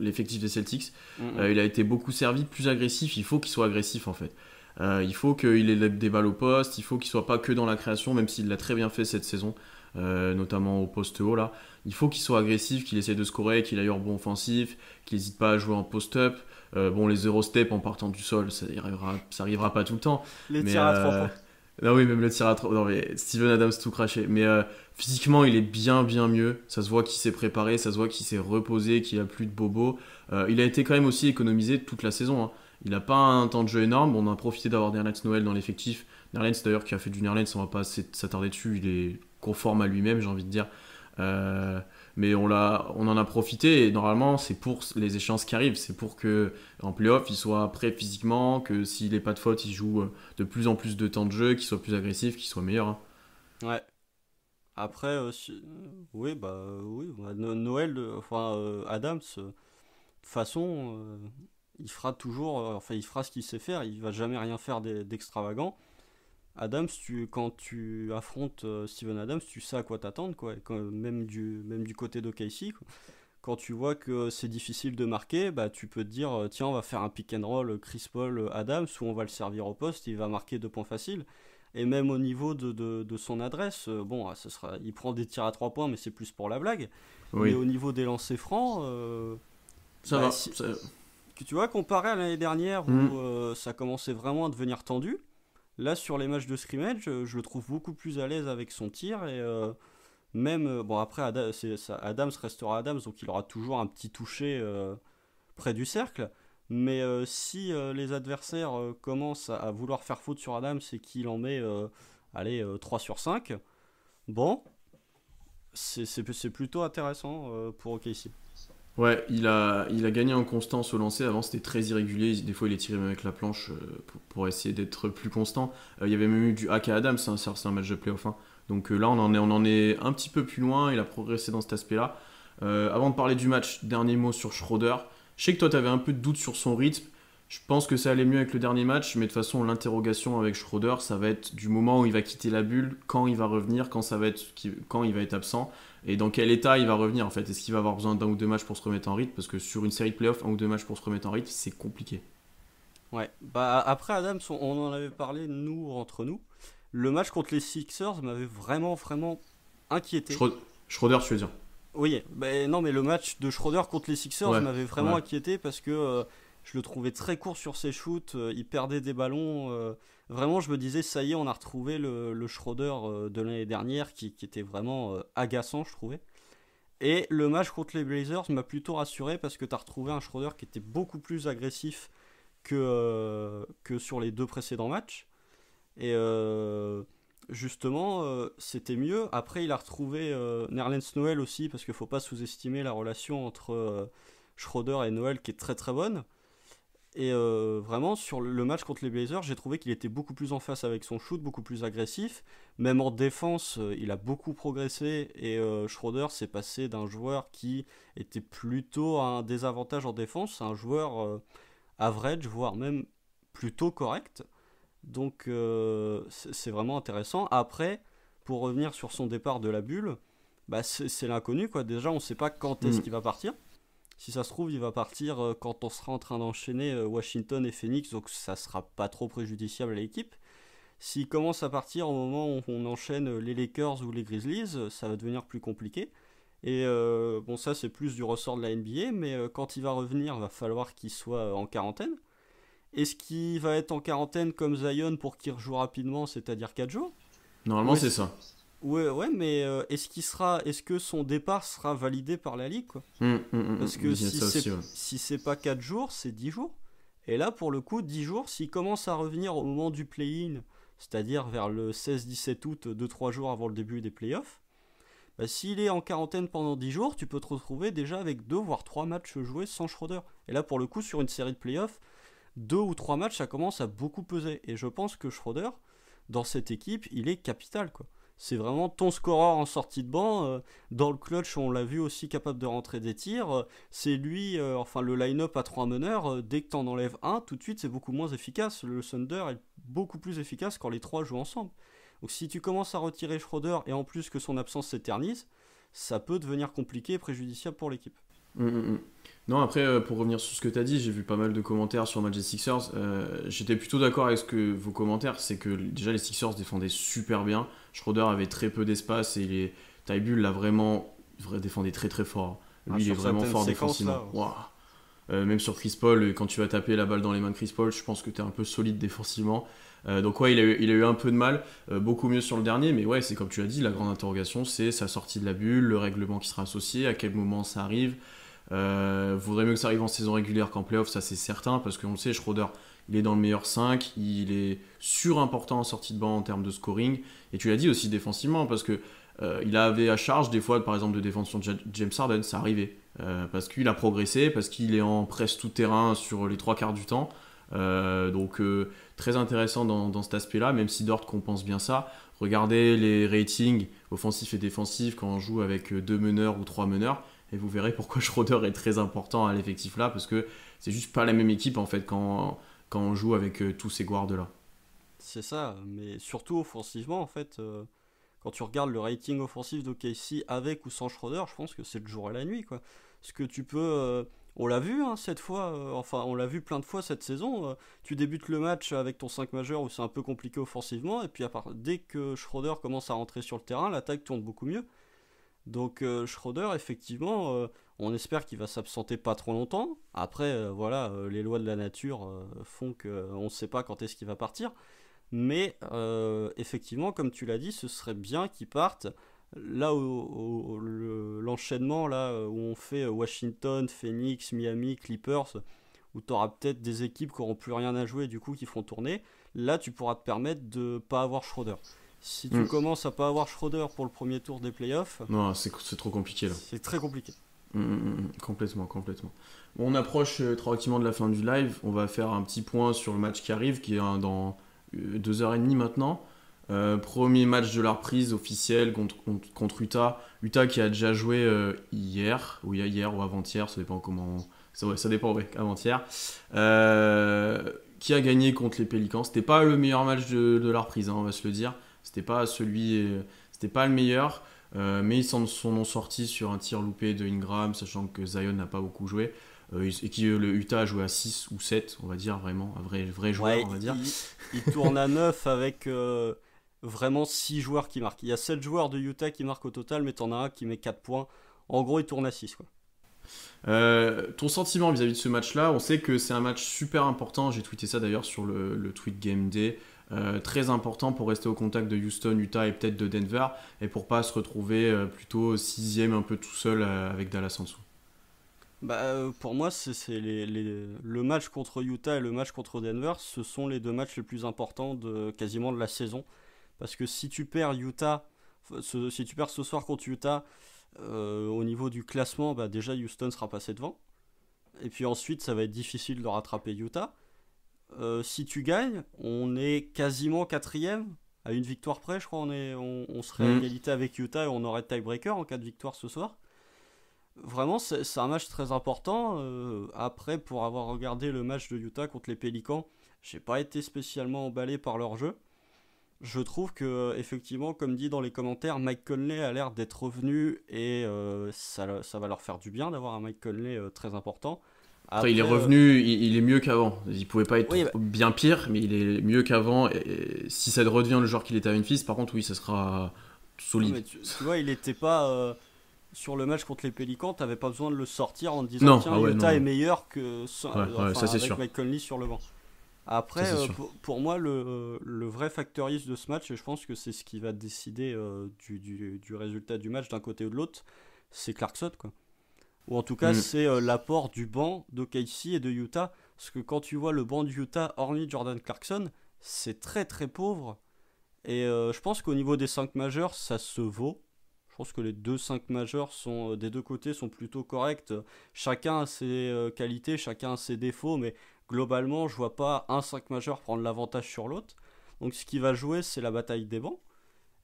Speaker 1: l'effectif des Celtics. Il a été beaucoup servi, plus agressif. Il faut qu'il soit agressif, en fait. Il faut qu'il ait des balles au poste. Il faut qu'il soit pas que dans la création, même s'il l'a très bien fait cette saison, notamment au poste haut, là. Il faut qu'il soit agressif, qu'il essaie de scorer, qu'il aille au rebond offensif, qu'il n'hésite pas à jouer en post-up. Bon, les Eurostep en partant du sol, ça arrivera pas tout le temps.
Speaker 2: Les tirs à 3 points.
Speaker 1: Non, oui, même le tir à 3. Non, mais Steven Adams tout craché. Mais physiquement, il est bien mieux. Ça se voit qu'il s'est préparé, ça se voit qu'il s'est reposé, qu'il a plus de bobos. Il a été quand même aussi économisé toute la saison, hein. Il n'a pas un temps de jeu énorme. On a profité d'avoir Nerlens Noël dans l'effectif. Nerlens, d'ailleurs, qui a fait du Nerlens, on va pas s'attarder dessus. Il est conforme à lui-même, j'ai envie de dire. Mais on en a profité et normalement c'est pour les échéances qui arrivent, c'est pour que en playoff il soit prêt physiquement, que s'il n'est pas de faute il joue de plus en plus de temps de jeu, qu'il soit plus agressif, qu'il soit meilleur, hein.
Speaker 2: Ouais. Après, oui, Noël, Adams, de toute façon, il fera toujours, il fera ce qu'il sait faire, il va jamais rien faire d'extravagant. Adams, quand tu affrontes Steven Adams, tu sais à quoi t'attendre, quoi. Même du côté d'OKC, quoi. Quand tu vois que c'est difficile de marquer, bah, tu peux te dire, tiens, on va faire un pick and roll Chris Paul Adams, où on va le servir au poste, il va marquer 2 points faciles. Et même au niveau de son adresse, bon, il prend des tirs à 3 points, mais c'est plus pour la blague.
Speaker 1: Oui.
Speaker 2: Mais au niveau des lancers francs,
Speaker 1: ça va.
Speaker 2: Que tu vois, comparé à l'année dernière où ça commençait vraiment à devenir tendu, là, sur les matchs de scrimmage, je le trouve beaucoup plus à l'aise avec son tir et même, bon après Adams restera Adams, donc il aura toujours un petit toucher près du cercle, mais si les adversaires commencent à vouloir faire faute sur Adams et qu'il en met 3 sur 5, bon, c'est plutôt intéressant pour OKC.
Speaker 1: Ouais, il a gagné en constance au lancer. Avant, c'était très irrégulier. Des fois, il est tiré même avec la planche pour essayer d'être plus constant. Il y avait même eu du hack à Adams, hein, c'est un match de playoff, hein. Donc là, on en est un petit peu plus loin. Il a progressé dans cet aspect-là. Avant de parler du match, dernier mot sur Schroeder. Je sais que toi, tu avais un peu de doute sur son rythme. Je pense que ça allait mieux avec le dernier match, mais de toute façon, l'interrogation avec Schroeder, ça va être du moment où il va quitter la bulle, quand il va revenir, quand il va être absent, et dans quel état il va revenir en fait. Est-ce qu'il va avoir besoin d'un ou deux matchs pour se remettre en rythme? Parce que sur une série de playoffs, un ou deux matchs pour se remettre en rythme, c'est compliqué.
Speaker 2: Ouais, bah après Adams, on en avait parlé nous entre nous. Le match contre les Sixers m'avait vraiment vraiment inquiété.
Speaker 1: Schroeder, tu veux dire?
Speaker 2: Oui, non, mais le match de Schroeder contre les Sixers
Speaker 1: Ouais,
Speaker 2: m'avait vraiment
Speaker 1: ouais.
Speaker 2: inquiété parce que je le trouvais très court sur ses shoots, il perdait des ballons. Vraiment, je me disais, ça y est, on a retrouvé le Schroeder de l'année dernière qui était vraiment agaçant, je trouvais. Et le match contre les Blazers m'a plutôt rassuré parce que tu as retrouvé un Schroeder qui était beaucoup plus agressif que sur les deux précédents matchs. Et justement, c'était mieux. Après, il a retrouvé Nerlens Noel aussi, parce qu'il ne faut pas sous-estimer la relation entre Schroeder et Noel qui est très très bonne. Et vraiment, sur le match contre les Blazers, j'ai trouvé qu'il était beaucoup plus en face avec son shoot, beaucoup plus agressif. Même en défense, il a beaucoup progressé. Et Schroeder s'est passé d'un joueur qui était plutôt à un désavantage en défense à un joueur average, voire même plutôt correct. Donc c'est vraiment intéressant. Après, pour revenir sur son départ de la bulle, bah c'est l'inconnu quoi. Déjà, on ne sait pas quand est-ce
Speaker 1: Hmm.
Speaker 2: qu'il va partir. Si ça se trouve, il va partir quand on sera en train d'enchaîner Washington et Phoenix, donc ça sera pas trop préjudiciable à l'équipe. S'il commence à partir au moment où on enchaîne les Lakers ou les Grizzlies, ça va devenir plus compliqué. Et bon, ça c'est plus du ressort de la NBA, mais quand il va revenir, il va falloir qu'il soit en quarantaine. Est-ce qu'il va être en quarantaine comme Zion pour qu'il rejoue rapidement, c'est-à-dire 4 jours? Ou
Speaker 1: Normalement, c'est
Speaker 2: est-ce...
Speaker 1: ça.
Speaker 2: Ouais, ouais, mais est-ce que son départ sera validé par la Ligue, quoi? Parce que
Speaker 1: Il y a ça aussi, ouais.
Speaker 2: si c'est pas 4 jours, c'est 10 jours. Et là, pour le coup, 10 jours, s'il commence à revenir au moment du play-in, c'est-à-dire vers le 16-17 août, 2-3 jours avant le début des playoffs, bah, s'il est en quarantaine pendant 10 jours, tu peux te retrouver déjà avec 2 voire 3 matchs joués sans Schroeder. Et là, pour le coup, sur une série de playoffs, 2 ou 3 matchs, ça commence à beaucoup peser. Et je pense que Schroeder, dans cette équipe, il est capital, quoi. C'est vraiment ton scoreur en sortie de banc. Dans le clutch, on l'a vu aussi capable de rentrer des tirs. C'est lui, enfin le line-up à 3 meneurs. Dès que t'en enlèves un, tout de suite c'est beaucoup moins efficace. Le Thunder est beaucoup plus efficace quand les trois jouent ensemble. Donc si tu commences à retirer Schroeder et en plus que son absence s'éternise, ça peut devenir compliqué et préjudiciable pour l'équipe.
Speaker 1: Mm, mm, mm. Non, après, pour revenir sur ce que tu as dit, j'ai vu pas mal de commentaires sur le match des Sixers. J'étais plutôt d'accord avec vos commentaires. C'est que déjà, les Sixers défendaient super bien. Schroeder avait très peu d'espace et Tybull l'a défendait très très fort.
Speaker 2: Ah,
Speaker 1: Lui, il est
Speaker 2: sur
Speaker 1: vraiment
Speaker 2: certaines
Speaker 1: fort
Speaker 2: séquences
Speaker 1: défensivement.
Speaker 2: là.
Speaker 1: Waouh. Même sur Chris Paul, quand tu vas taper la balle dans les mains de Chris Paul, je pense que tu es un peu solide défensivement. Donc ouais, il a eu un peu de mal, beaucoup mieux sur le dernier, mais ouais, c'est comme tu as dit, la grande interrogation, c'est sa sortie de la bulle, le règlement qui sera associé, à quel moment ça arrive. Vaudrait mieux que ça arrive en saison régulière qu'en playoff, ça c'est certain, parce qu'on le sait, Schroeder, il est dans le meilleur 5, il est surimportant en sortie de banc en termes de scoring, et tu l'as dit aussi défensivement, parce que il avait à charge des fois, par exemple, de défense sur James Harden, ça arrivait, parce qu'il a progressé, parce qu'il est en presse tout terrain sur les trois quarts du temps. Donc très intéressant dans cet aspect-là, même si Dort compense bien ça. Regardez les ratings offensifs et défensifs quand on joue avec deux meneurs ou trois meneurs, et vous verrez pourquoi Schroeder est très important à l'effectif là, parce que c'est juste pas la même équipe en fait quand on joue avec tous ces guards là.
Speaker 2: C'est ça, mais surtout offensivement en fait. Quand tu regardes le rating offensif d'OKC avec ou sans Schroeder, je pense que c'est le jour et la nuit, quoi. Parce que tu peux. On l'a vu hein, cette fois, enfin on l'a vu plein de fois cette saison. Tu débutes le match avec ton 5 majeur où c'est un peu compliqué offensivement, et puis dès que Schroeder commence à rentrer sur le terrain, l'attaque tourne beaucoup mieux. Donc Schroeder, effectivement, on espère qu'il va s'absenter pas trop longtemps. Après, voilà, les lois de la nature font qu'on ne sait pas quand est-ce qu'il va partir. Mais effectivement, comme tu l'as dit, ce serait bien qu'ils partent là où l'enchaînement là où on fait Washington, Phoenix, Miami, Clippers, où tu auras peut-être des équipes qui n'auront plus rien à jouer du coup qui feront tourner. Là, tu pourras te permettre de pas avoir Schroeder. Si tu
Speaker 1: Mm.
Speaker 2: commences à pas avoir Schroeder pour le premier tour des playoffs,
Speaker 1: Non, c'est trop compliqué là.
Speaker 2: c'est très compliqué.
Speaker 1: Complètement, complètement. Bon, on approche tranquillement de la fin du live. On va faire un petit point sur le match qui arrive, qui est dans 2h30 maintenant. Premier match de la reprise officiel contre Utah. Utah qui a déjà joué hier ou avant-hier, ça dépend comment. Ça dépend, ouais, avant-hier. Qui a gagné contre les Pélicans. C'était pas le meilleur match de la reprise, hein, on va se le dire. C'était pas le meilleur. Mais ils s'en sont sortis sur un tir loupé de Ingram, sachant que Zion n'a pas beaucoup joué. Et le Utah a joué à 6 ou 7, on va dire, vraiment, un vrai joueur,
Speaker 2: Ouais,
Speaker 1: on va dire.
Speaker 2: il tourne à 9 avec vraiment 6 joueurs qui marquent. Il y a 7 joueurs de Utah qui marquent au total, mais t'en as un qui met 4 points. En gros, il tourne à 6, quoi.
Speaker 1: Ton sentiment vis-à-vis de ce match-là, on sait que c'est un match super important, j'ai tweeté ça d'ailleurs sur le tweet Game Day, très important pour rester au contact de Houston, Utah et peut-être de Denver, et pour pas se retrouver plutôt 6ème un peu tout seul avec Dallas en dessous.
Speaker 2: Pour moi, le match contre Utah et le match contre Denver, ce sont les deux matchs les plus importants quasiment de la saison. Parce que si tu perds si tu perds ce soir contre Utah, au niveau du classement, déjà Houston sera passé devant. Et puis ensuite, ça va être difficile de rattraper Utah. Si tu gagnes, on est quasiment quatrième, à une victoire près, je crois. On serait à égalité avec Utah et on aurait tiebreaker en cas de victoire ce soir. Vraiment, c'est un match très important. Après, pour avoir regardé le match de Utah contre les Pélicans, j'ai pas été spécialement emballé par leur jeu. Je trouve que, effectivement, comme dit dans les commentaires, Mike Conley a l'air d'être revenu et ça va leur faire du bien d'avoir un Mike Conley très important.
Speaker 1: Après, il est revenu, il est mieux qu'avant. Il pouvait pas être bien pire, mais il est mieux qu'avant. Et si ça redevient le joueur qu'il était à Memphis, par contre, oui, ça sera solide.
Speaker 2: Mais tu vois, il était pas sur le match contre les Pélicans, t'avais pas besoin de le sortir en te disant
Speaker 1: Non,
Speaker 2: tiens, Utah est meilleur que
Speaker 1: ça c'est
Speaker 2: avec
Speaker 1: sûr.
Speaker 2: Mike Conley sur le banc. Après, pour moi, le vrai facteur X de ce match, et je pense que c'est ce qui va décider du résultat du match d'un côté ou de l'autre, c'est Clarkson, quoi. Ou en tout cas, c'est l'apport du banc d'OKC et de Utah. Parce que quand tu vois le banc de Utah, hormis Jordan Clarkson, c'est très très pauvre. Et je pense qu'au niveau des 5 majeurs, ça se vaut. Je pense que les 5 majeurs des deux côtés sont plutôt corrects. Chacun a ses qualités, chacun a ses défauts, mais globalement, je vois pas un 5 majeur prendre l'avantage sur l'autre. Donc ce qui va jouer, c'est la bataille des bancs.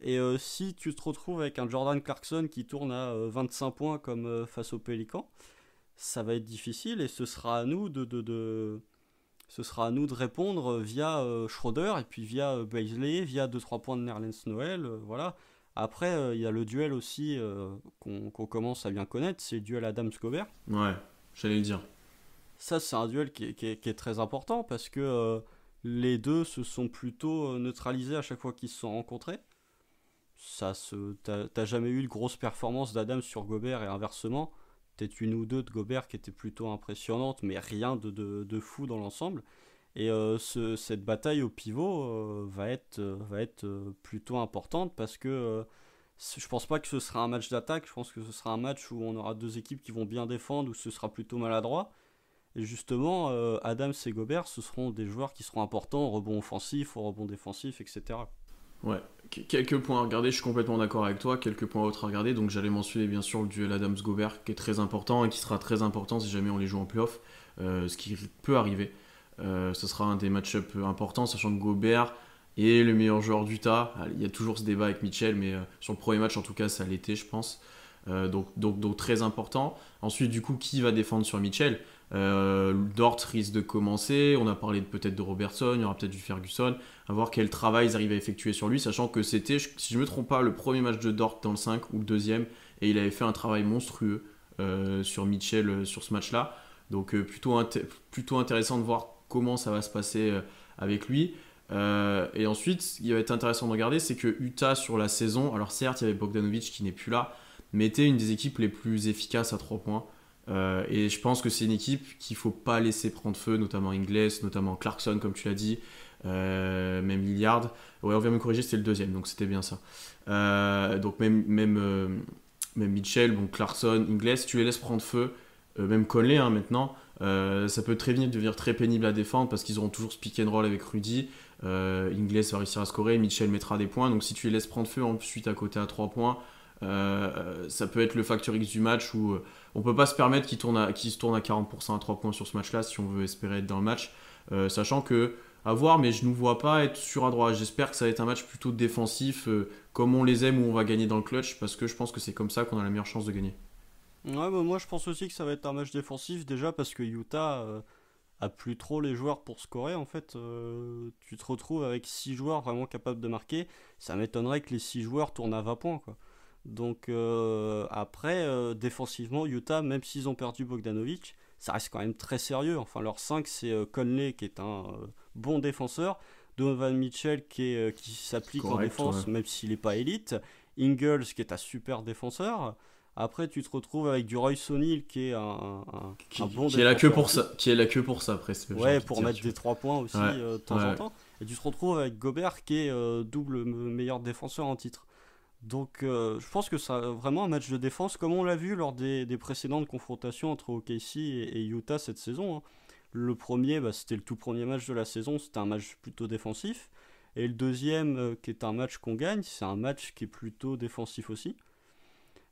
Speaker 2: Et si tu te retrouves avec un Jordan Clarkson qui tourne à 25 points comme face aux Pélicans, ça va être difficile et ce sera à nous de répondre via Schroeder et puis via Bazley, via 2-3 points de Nerlens Noel, voilà. Après, il y a le duel aussi qu'on commence à bien connaître, c'est le duel Adams-Gobert.
Speaker 1: Ouais, j'allais le dire.
Speaker 2: Ça, c'est un duel qui est très important parce que les deux se sont plutôt neutralisés à chaque fois qu'ils se sont rencontrés. T'as jamais eu de grosse performance d'Adams sur Gobert et inversement. Peut-être une ou deux de Gobert qui étaient plutôt impressionnantes, mais rien de fou dans l'ensemble. Et cette bataille au pivot va être plutôt importante parce que je pense pas que ce sera un match d'attaque. Je pense que ce sera un match où on aura deux équipes qui vont bien défendre, où ce sera plutôt maladroit. Et justement, Adams et Gobert, ce seront des joueurs qui seront importants au rebond offensif, au rebond défensif, etc.
Speaker 1: Ouais, quelques points à regarder, je suis complètement d'accord avec toi, quelques points autres à regarder, donc j'allais mentionner bien sûr le duel Adams-Gobert qui est très important et qui sera très important si jamais on les joue en playoff, ce qui peut arriver. Ce sera un des match-ups importants, sachant que Gobert est le meilleur joueur d'Utah. Il y a toujours ce débat avec Mitchell, mais sur le premier match en tout cas ça l'était je pense. Donc très important. Ensuite du coup qui va défendre sur Mitchell? Dort risque de commencer, on a parlé peut-être de Robertson, il y aura peut-être du Ferguson, à voir quel travail ils arrivent à effectuer sur lui, sachant que c'était, si je ne me trompe pas, le premier match de Dort dans le 5 ou le deuxième, et il avait fait un travail monstrueux sur Mitchell sur ce match-là, donc plutôt intéressant de voir comment ça va se passer avec lui. Et ensuite, ce qui va être intéressant de regarder, c'est que Utah sur la saison, alors certes il y avait Bogdanovic qui n'est plus là, mais était une des équipes les plus efficaces à 3 points. Et je pense que c'est une équipe qu'il ne faut pas laisser prendre feu, notamment Ingles, notamment Clarkson, comme tu l'as dit, même Lillard. Ouais, on vient me corriger, c'était le deuxième, donc c'était bien ça. Donc même Mitchell, bon, Clarkson, Ingles, tu les laisses prendre feu, même Conley maintenant, ça peut très vite devenir très pénible à défendre parce qu'ils auront toujours ce pick and roll avec Rudy. Ingles va réussir à scorer, Mitchell mettra des points, donc si tu les laisses prendre feu ensuite à côté à 3 points, Ça peut être le facteur X du match où on peut pas se permettre qu'il se tourne à 40% à 3 points sur ce match-là si on veut espérer être dans le match. Sachant que, à voir, mais je ne nous vois pas être suradroit. J'espère que ça va être un match plutôt défensif, comme on les aime, où on va gagner dans le clutch, parce que je pense que c'est comme ça qu'on a la meilleure chance de gagner.
Speaker 2: Ouais, bah, moi je pense aussi que ça va être un match défensif déjà parce que Utah a plus trop les joueurs pour scorer en fait. Tu te retrouves avec 6 joueurs vraiment capables de marquer. Ça m'étonnerait que les 6 joueurs tournent à 20 points quoi. Donc après, défensivement, Utah, même s'ils ont perdu Bogdanovic, ça reste quand même très sérieux. Enfin, leur 5, c'est Conley qui est un bon défenseur, Donovan Mitchell qui s'applique en
Speaker 1: Correct, ouais.
Speaker 2: défense même s'il n'est pas élite, Ingles qui est un super défenseur. Après, tu te retrouves avec du Royce O'Neal qui est un bon
Speaker 1: Qui est là que
Speaker 2: défenseur
Speaker 1: pour
Speaker 2: aussi.
Speaker 1: ça, qui est là que pour ça, presque, j'ai
Speaker 2: Ouais,
Speaker 1: envie de
Speaker 2: pour
Speaker 1: dire,
Speaker 2: mettre
Speaker 1: tu
Speaker 2: des 3 points aussi
Speaker 1: vois.
Speaker 2: de temps en
Speaker 1: Ouais.
Speaker 2: temps. Et tu te retrouves avec Gobert qui est double meilleur défenseur en titre. Donc je pense que ça vraiment un match de défense comme on l'a vu lors des précédentes confrontations entre OKC et Utah cette saison, hein. Le premier, bah, c'était le tout premier match de la saison, c'était un match plutôt défensif. Et le deuxième, qui est un match qu'on gagne, c'est un match qui est plutôt défensif aussi.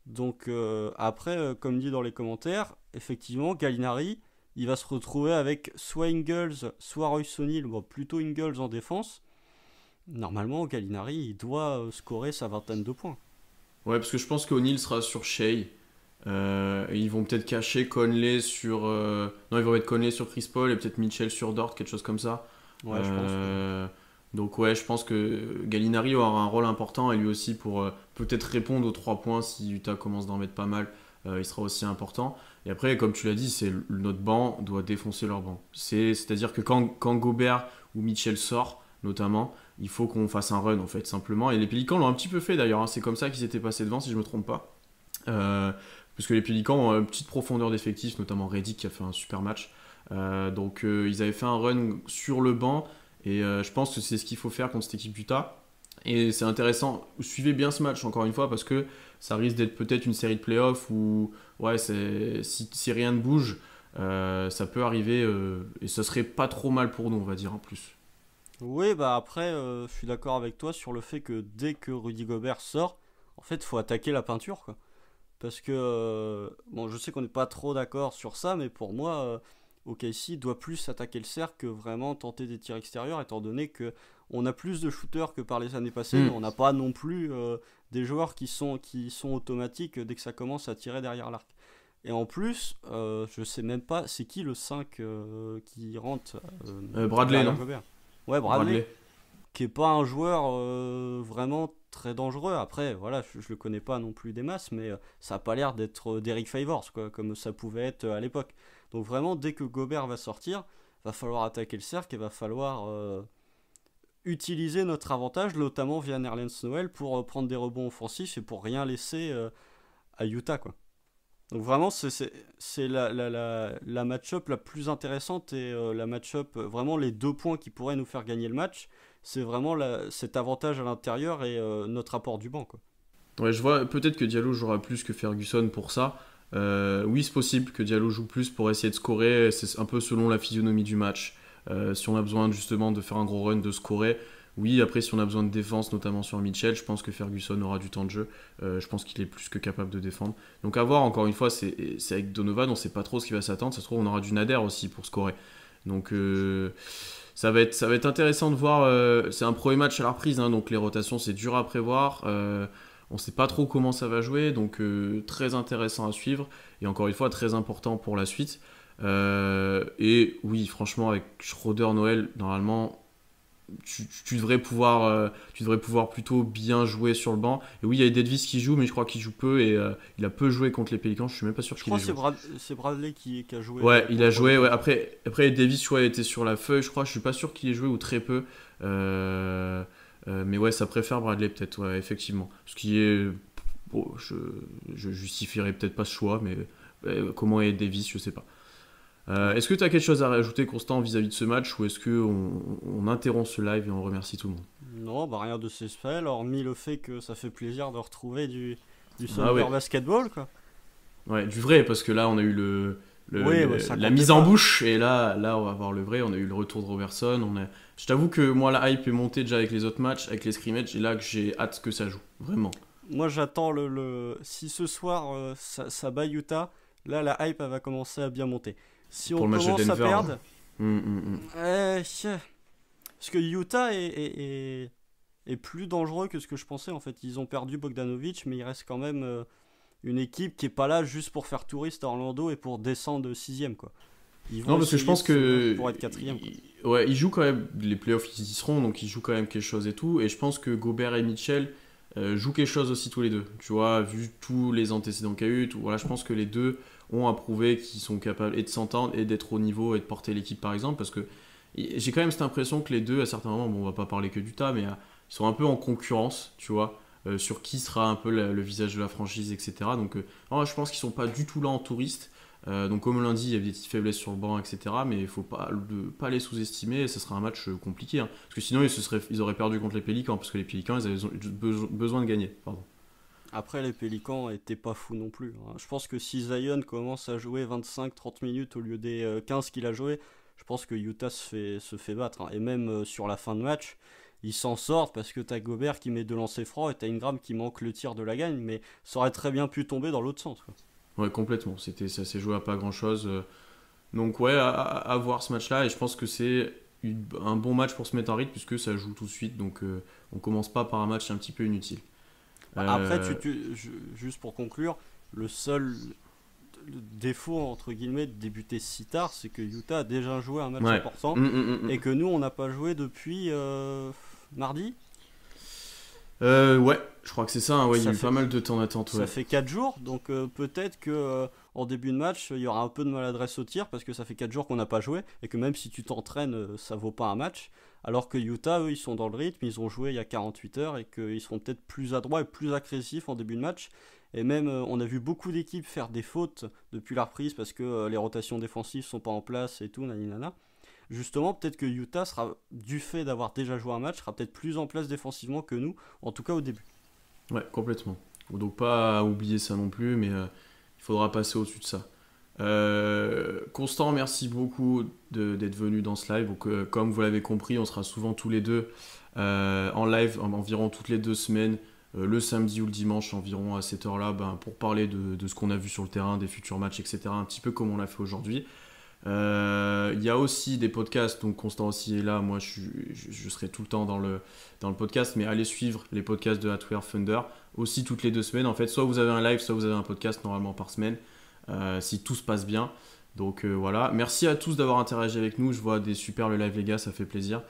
Speaker 2: Donc après, comme dit dans les commentaires, effectivement, Gallinari, il va se retrouver avec soit Ingles, soit Royce O'Neal, bon, plutôt Ingles en défense. Normalement, Gallinari, il doit scorer sa vingtaine de points.
Speaker 1: Ouais, parce que je pense qu'O'Neal sera sur Shea. Et ils vont peut-être cacher Conley sur. Non, ils vont mettre Conley sur Chris Paul et peut-être Mitchell sur Dort, quelque chose comme ça.
Speaker 2: Ouais, je pense.
Speaker 1: Euh, donc, ouais, je pense que Gallinari aura un rôle important et lui aussi pour peut-être répondre aux 3 points si Utah commence d'en mettre pas mal. Il sera aussi important. Et après, comme tu l'as dit, notre banc doit défoncer leur banc. C'est-à-dire que quand Gobert ou Mitchell sort, notamment, il faut qu'on fasse un run en fait, simplement. Et les Pélicans l'ont un petit peu fait d'ailleurs, hein. C'est comme ça qu'ils étaient passés devant, si je me trompe pas. Euh, Parce que les Pélicans ont une petite profondeur d'effectifs, notamment Reddick qui a fait un super match. Donc ils avaient fait un run sur le banc et je pense que c'est ce qu'il faut faire contre cette équipe d'Utah. Et c'est intéressant, suivez bien ce match encore une fois parce que ça risque d'être peut-être une série de playoffs où ouais, si rien ne bouge, ça peut arriver et ça serait pas trop mal pour nous, on va dire en plus.
Speaker 2: Oui, bah après, je suis d'accord avec toi sur le fait que dès que Rudy Gobert sort, en fait, il faut attaquer la peinture, quoi. Parce que, bon, je sais qu'on n'est pas trop d'accord sur ça, mais pour moi, OKC doit plus attaquer le cercle que vraiment tenter des tirs extérieurs, étant donné que on a plus de shooters que par les années passées, mais
Speaker 1: Hmm.
Speaker 2: on n'a pas non plus des joueurs qui sont automatiques dès que ça commence à tirer derrière l'arc. Et en plus, je sais même pas, c'est qui le 5 qui rentre
Speaker 1: Bradley,
Speaker 2: derrière
Speaker 1: non?
Speaker 2: Gobert. Ouais, Bradley,
Speaker 1: Bradley.
Speaker 2: qui est pas un joueur vraiment très dangereux. Après, voilà, je le connais pas non plus des masses, mais ça a pas l'air d'être d'Eric Favors, quoi, comme ça pouvait être à l'époque. Donc vraiment, dès que Gobert va sortir, va falloir attaquer le cercle et va falloir utiliser notre avantage, notamment via Nerlens Noel, pour prendre des rebonds offensifs et pour rien laisser à Utah, quoi. Donc vraiment, c'est la match-up la plus intéressante et la match-up, vraiment les 2 points qui pourraient nous faire gagner le match, c'est vraiment cet avantage à l'intérieur et notre apport du banc, quoi.
Speaker 1: Ouais, je vois peut-être que Diallo jouera plus que Ferguson pour ça. Oui, c'est possible que Diallo joue plus pour essayer de scorer. C'est un peu selon la physionomie du match. Si on a besoin justement de faire un gros run, de scorer. Oui, après, si on a besoin de défense, notamment sur Mitchell, je pense que Ferguson aura du temps de jeu. Je pense qu'il est plus que capable de défendre. Donc à voir, encore une fois, c'est avec Donovan, on sait pas trop ce qui va s'attendre. Ça se trouve, on aura du Nader aussi pour scorer. Donc ça va être intéressant de voir. C'est un premier match à la reprise, hein, donc les rotations, c'est dur à prévoir. On ne sait pas trop comment ça va jouer, donc très intéressant à suivre. Et encore une fois, très important pour la suite. Et oui, franchement, avec Schroeder, Noël, normalement, tu devrais pouvoir plutôt bien jouer sur le banc. Et oui, il y a Davis qui joue, mais je crois qu'il joue peu et il a peu joué contre les Pélicans. Je suis même pas sûr
Speaker 2: Je
Speaker 1: qu'il ait
Speaker 2: crois que
Speaker 1: joué.
Speaker 2: c'est Bradley qui a joué
Speaker 1: Ouais, il a
Speaker 2: contre les
Speaker 1: joué. Ouais.
Speaker 2: Pélicans.
Speaker 1: Après Davis, je crois, était sur la feuille. Je crois, je suis pas sûr qu'il ait joué ou très peu. Mais ouais, ça préfère Bradley peut-être. Ouais, effectivement. Ce qui est, bon, je justifierais peut-être pas ce choix, mais comment est Davis, je sais pas. Est-ce que tu as quelque chose à rajouter, Constant, vis-à-vis de ce match, ou est-ce qu'on interrompt ce live et on remercie tout le monde?
Speaker 2: Non, bah rien de spécial, hormis le fait que ça fait plaisir de retrouver du
Speaker 1: Ah
Speaker 2: soccer
Speaker 1: ouais,
Speaker 2: basketball, quoi.
Speaker 1: ouais, du vrai, parce que là, on a eu
Speaker 2: Oui, bah, ça
Speaker 1: la
Speaker 2: comptait
Speaker 1: mise en
Speaker 2: pas.
Speaker 1: bouche, et là, on va voir le vrai. On a eu le retour de Robertson. Je t'avoue que moi, la hype est montée déjà avec les autres matchs, avec les scrimmages, et là, que j'ai hâte que ça joue, vraiment.
Speaker 2: moi j'attends si ce soir ça bat Utah, là la hype elle va commencer à bien monter. Si
Speaker 1: Pour
Speaker 2: on
Speaker 1: le match de
Speaker 2: commence à
Speaker 1: Denver.
Speaker 2: perdre,
Speaker 1: Hum.
Speaker 2: parce que Utah est plus dangereux que ce que je pensais en fait. Ils ont perdu Bogdanovic, mais il reste quand même une équipe qui est pas là juste pour faire touriste à Orlando et pour descendre 6ème quoi. Ils vont
Speaker 1: Non, parce que je pense que.
Speaker 2: pour être 4ème.
Speaker 1: Ouais, ils jouent quand même. Les playoffs, ils y seront, donc ils jouent quand même quelque chose et tout. Et je pense que Gobert et Mitchell jouent quelque chose aussi tous les deux. Tu vois, vu tous les antécédents qu'il y a eu, tout, voilà, je pense que les deux ont approuvé qu'ils sont capables et de s'entendre et d'être au niveau et de porter l'équipe par exemple. Parce que j'ai quand même cette impression que les deux, à certains moments, bon, on va pas parler que d'Utah, mais ils sont un peu en concurrence, tu vois. Sur qui sera un peu le visage de la franchise, etc. Donc, non, je pense qu'ils sont pas du tout là en touriste. Donc comme on l'a dit, il y a des petites faiblesses sur le banc, etc. Mais il ne faut pas les sous-estimer. Ce sera un match compliqué. Hein. Parce que sinon, ils auraient perdu contre les Pélicans. Parce que les Pélicans, ils avaient besoin de gagner. Pardon.
Speaker 2: Après, les Pélicans étaient pas fous non plus. Hein. Je pense que si Zion commence à jouer 25-30 minutes au lieu des 15 qu'il a joué, je pense que Utah se fait battre. Hein. Et même sur la fin de match, ils s'en sortent parce que t'as Gobert qui met 2 lancers francs et t'as Ingram qui manque le tir de la gagne. Mais ça aurait très bien pu tomber dans l'autre sens. Quoi.
Speaker 1: Ouais, complètement. Ça s'est joué à pas grand-chose. Donc ouais, à voir ce match-là. Et je pense que c'est un bon match pour se mettre en rythme puisque ça joue tout de suite. Donc on commence pas par un match un petit peu inutile.
Speaker 2: Après, juste pour conclure, le seul défaut entre guillemets de débuter si tard, c'est que Utah a déjà joué un match important et que nous on n'a pas joué depuis mardi.
Speaker 1: Ouais, je crois que c'est ça. Hein, ouais, il y a eu pas mal de temps d'attente. Ouais.
Speaker 2: Ça fait 4 jours, donc peut-être que en début de match il y aura un peu de maladresse au tir parce que ça fait 4 jours qu'on n'a pas joué et que même si tu t'entraînes, ça vaut pas un match. Alors que Utah, eux, ils sont dans le rythme, ils ont joué il y a 48 heures et qu'ils seront peut-être plus adroits et plus agressifs en début de match. Et même, on a vu beaucoup d'équipes faire des fautes depuis la reprise parce que les rotations défensives sont pas en place et tout, naninana. Justement, peut-être que Utah sera, du fait d'avoir déjà joué un match, sera peut-être plus en place défensivement que nous, en tout cas au début.
Speaker 1: Ouais, complètement. Donc pas oublier ça non plus, mais il faudra passer au-dessus de ça. Constant, merci beaucoup d'être venu dans ce live. Donc, comme vous l'avez compris, on sera souvent tous les deux en live, environ toutes les 2 semaines, le samedi ou le dimanche, environ à cette heure-là, pour parler de ce qu'on a vu sur le terrain, des futurs matchs, etc. Un petit peu comme on l'a fait aujourd'hui. Il y a aussi des podcasts, donc Constant aussi est là. Moi, je serai tout le temps dans le podcast, mais allez suivre les podcasts de Atwear Thunder aussi toutes les 2 semaines. En fait, soit vous avez un live, soit vous avez un podcast normalement par semaine. Si tout se passe bien. Donc voilà, merci à tous d'avoir interagi avec nous. Je vois des super le live les gars, ça fait plaisir.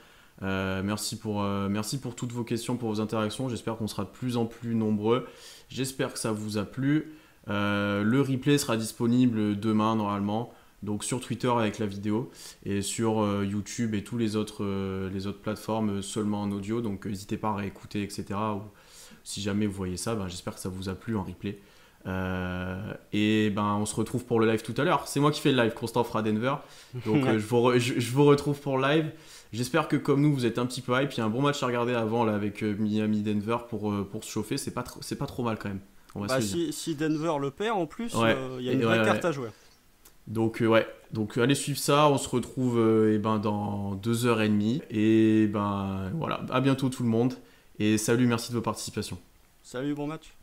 Speaker 1: Merci pour toutes vos questions, pour vos interactions. J'espère qu'on sera de plus en plus nombreux. J'espère que ça vous a plu. Le replay sera disponible demain normalement. Donc sur Twitter avec la vidéo et sur YouTube et tous les autres plateformes seulement en audio. Donc n'hésitez pas à réécouter, etc. Ou si jamais vous voyez ça, j'espère que ça vous a plu en replay. Et on se retrouve pour le live tout à l'heure. C'est moi qui fais le live, Constant fera Denver. Donc je vous retrouve pour le live. J'espère que comme nous vous êtes un petit peu hype. Il y a un bon match à regarder avant là, avec Miami-Denver pour se chauffer. C'est pas trop mal quand même. On va
Speaker 2: si Denver le perd en plus, il y a une vraie carte à jouer.
Speaker 1: Donc allez suivre ça. On se retrouve dans 2h30. Et voilà, à bientôt tout le monde. Et salut, merci de vos participations.
Speaker 2: Salut, bon match.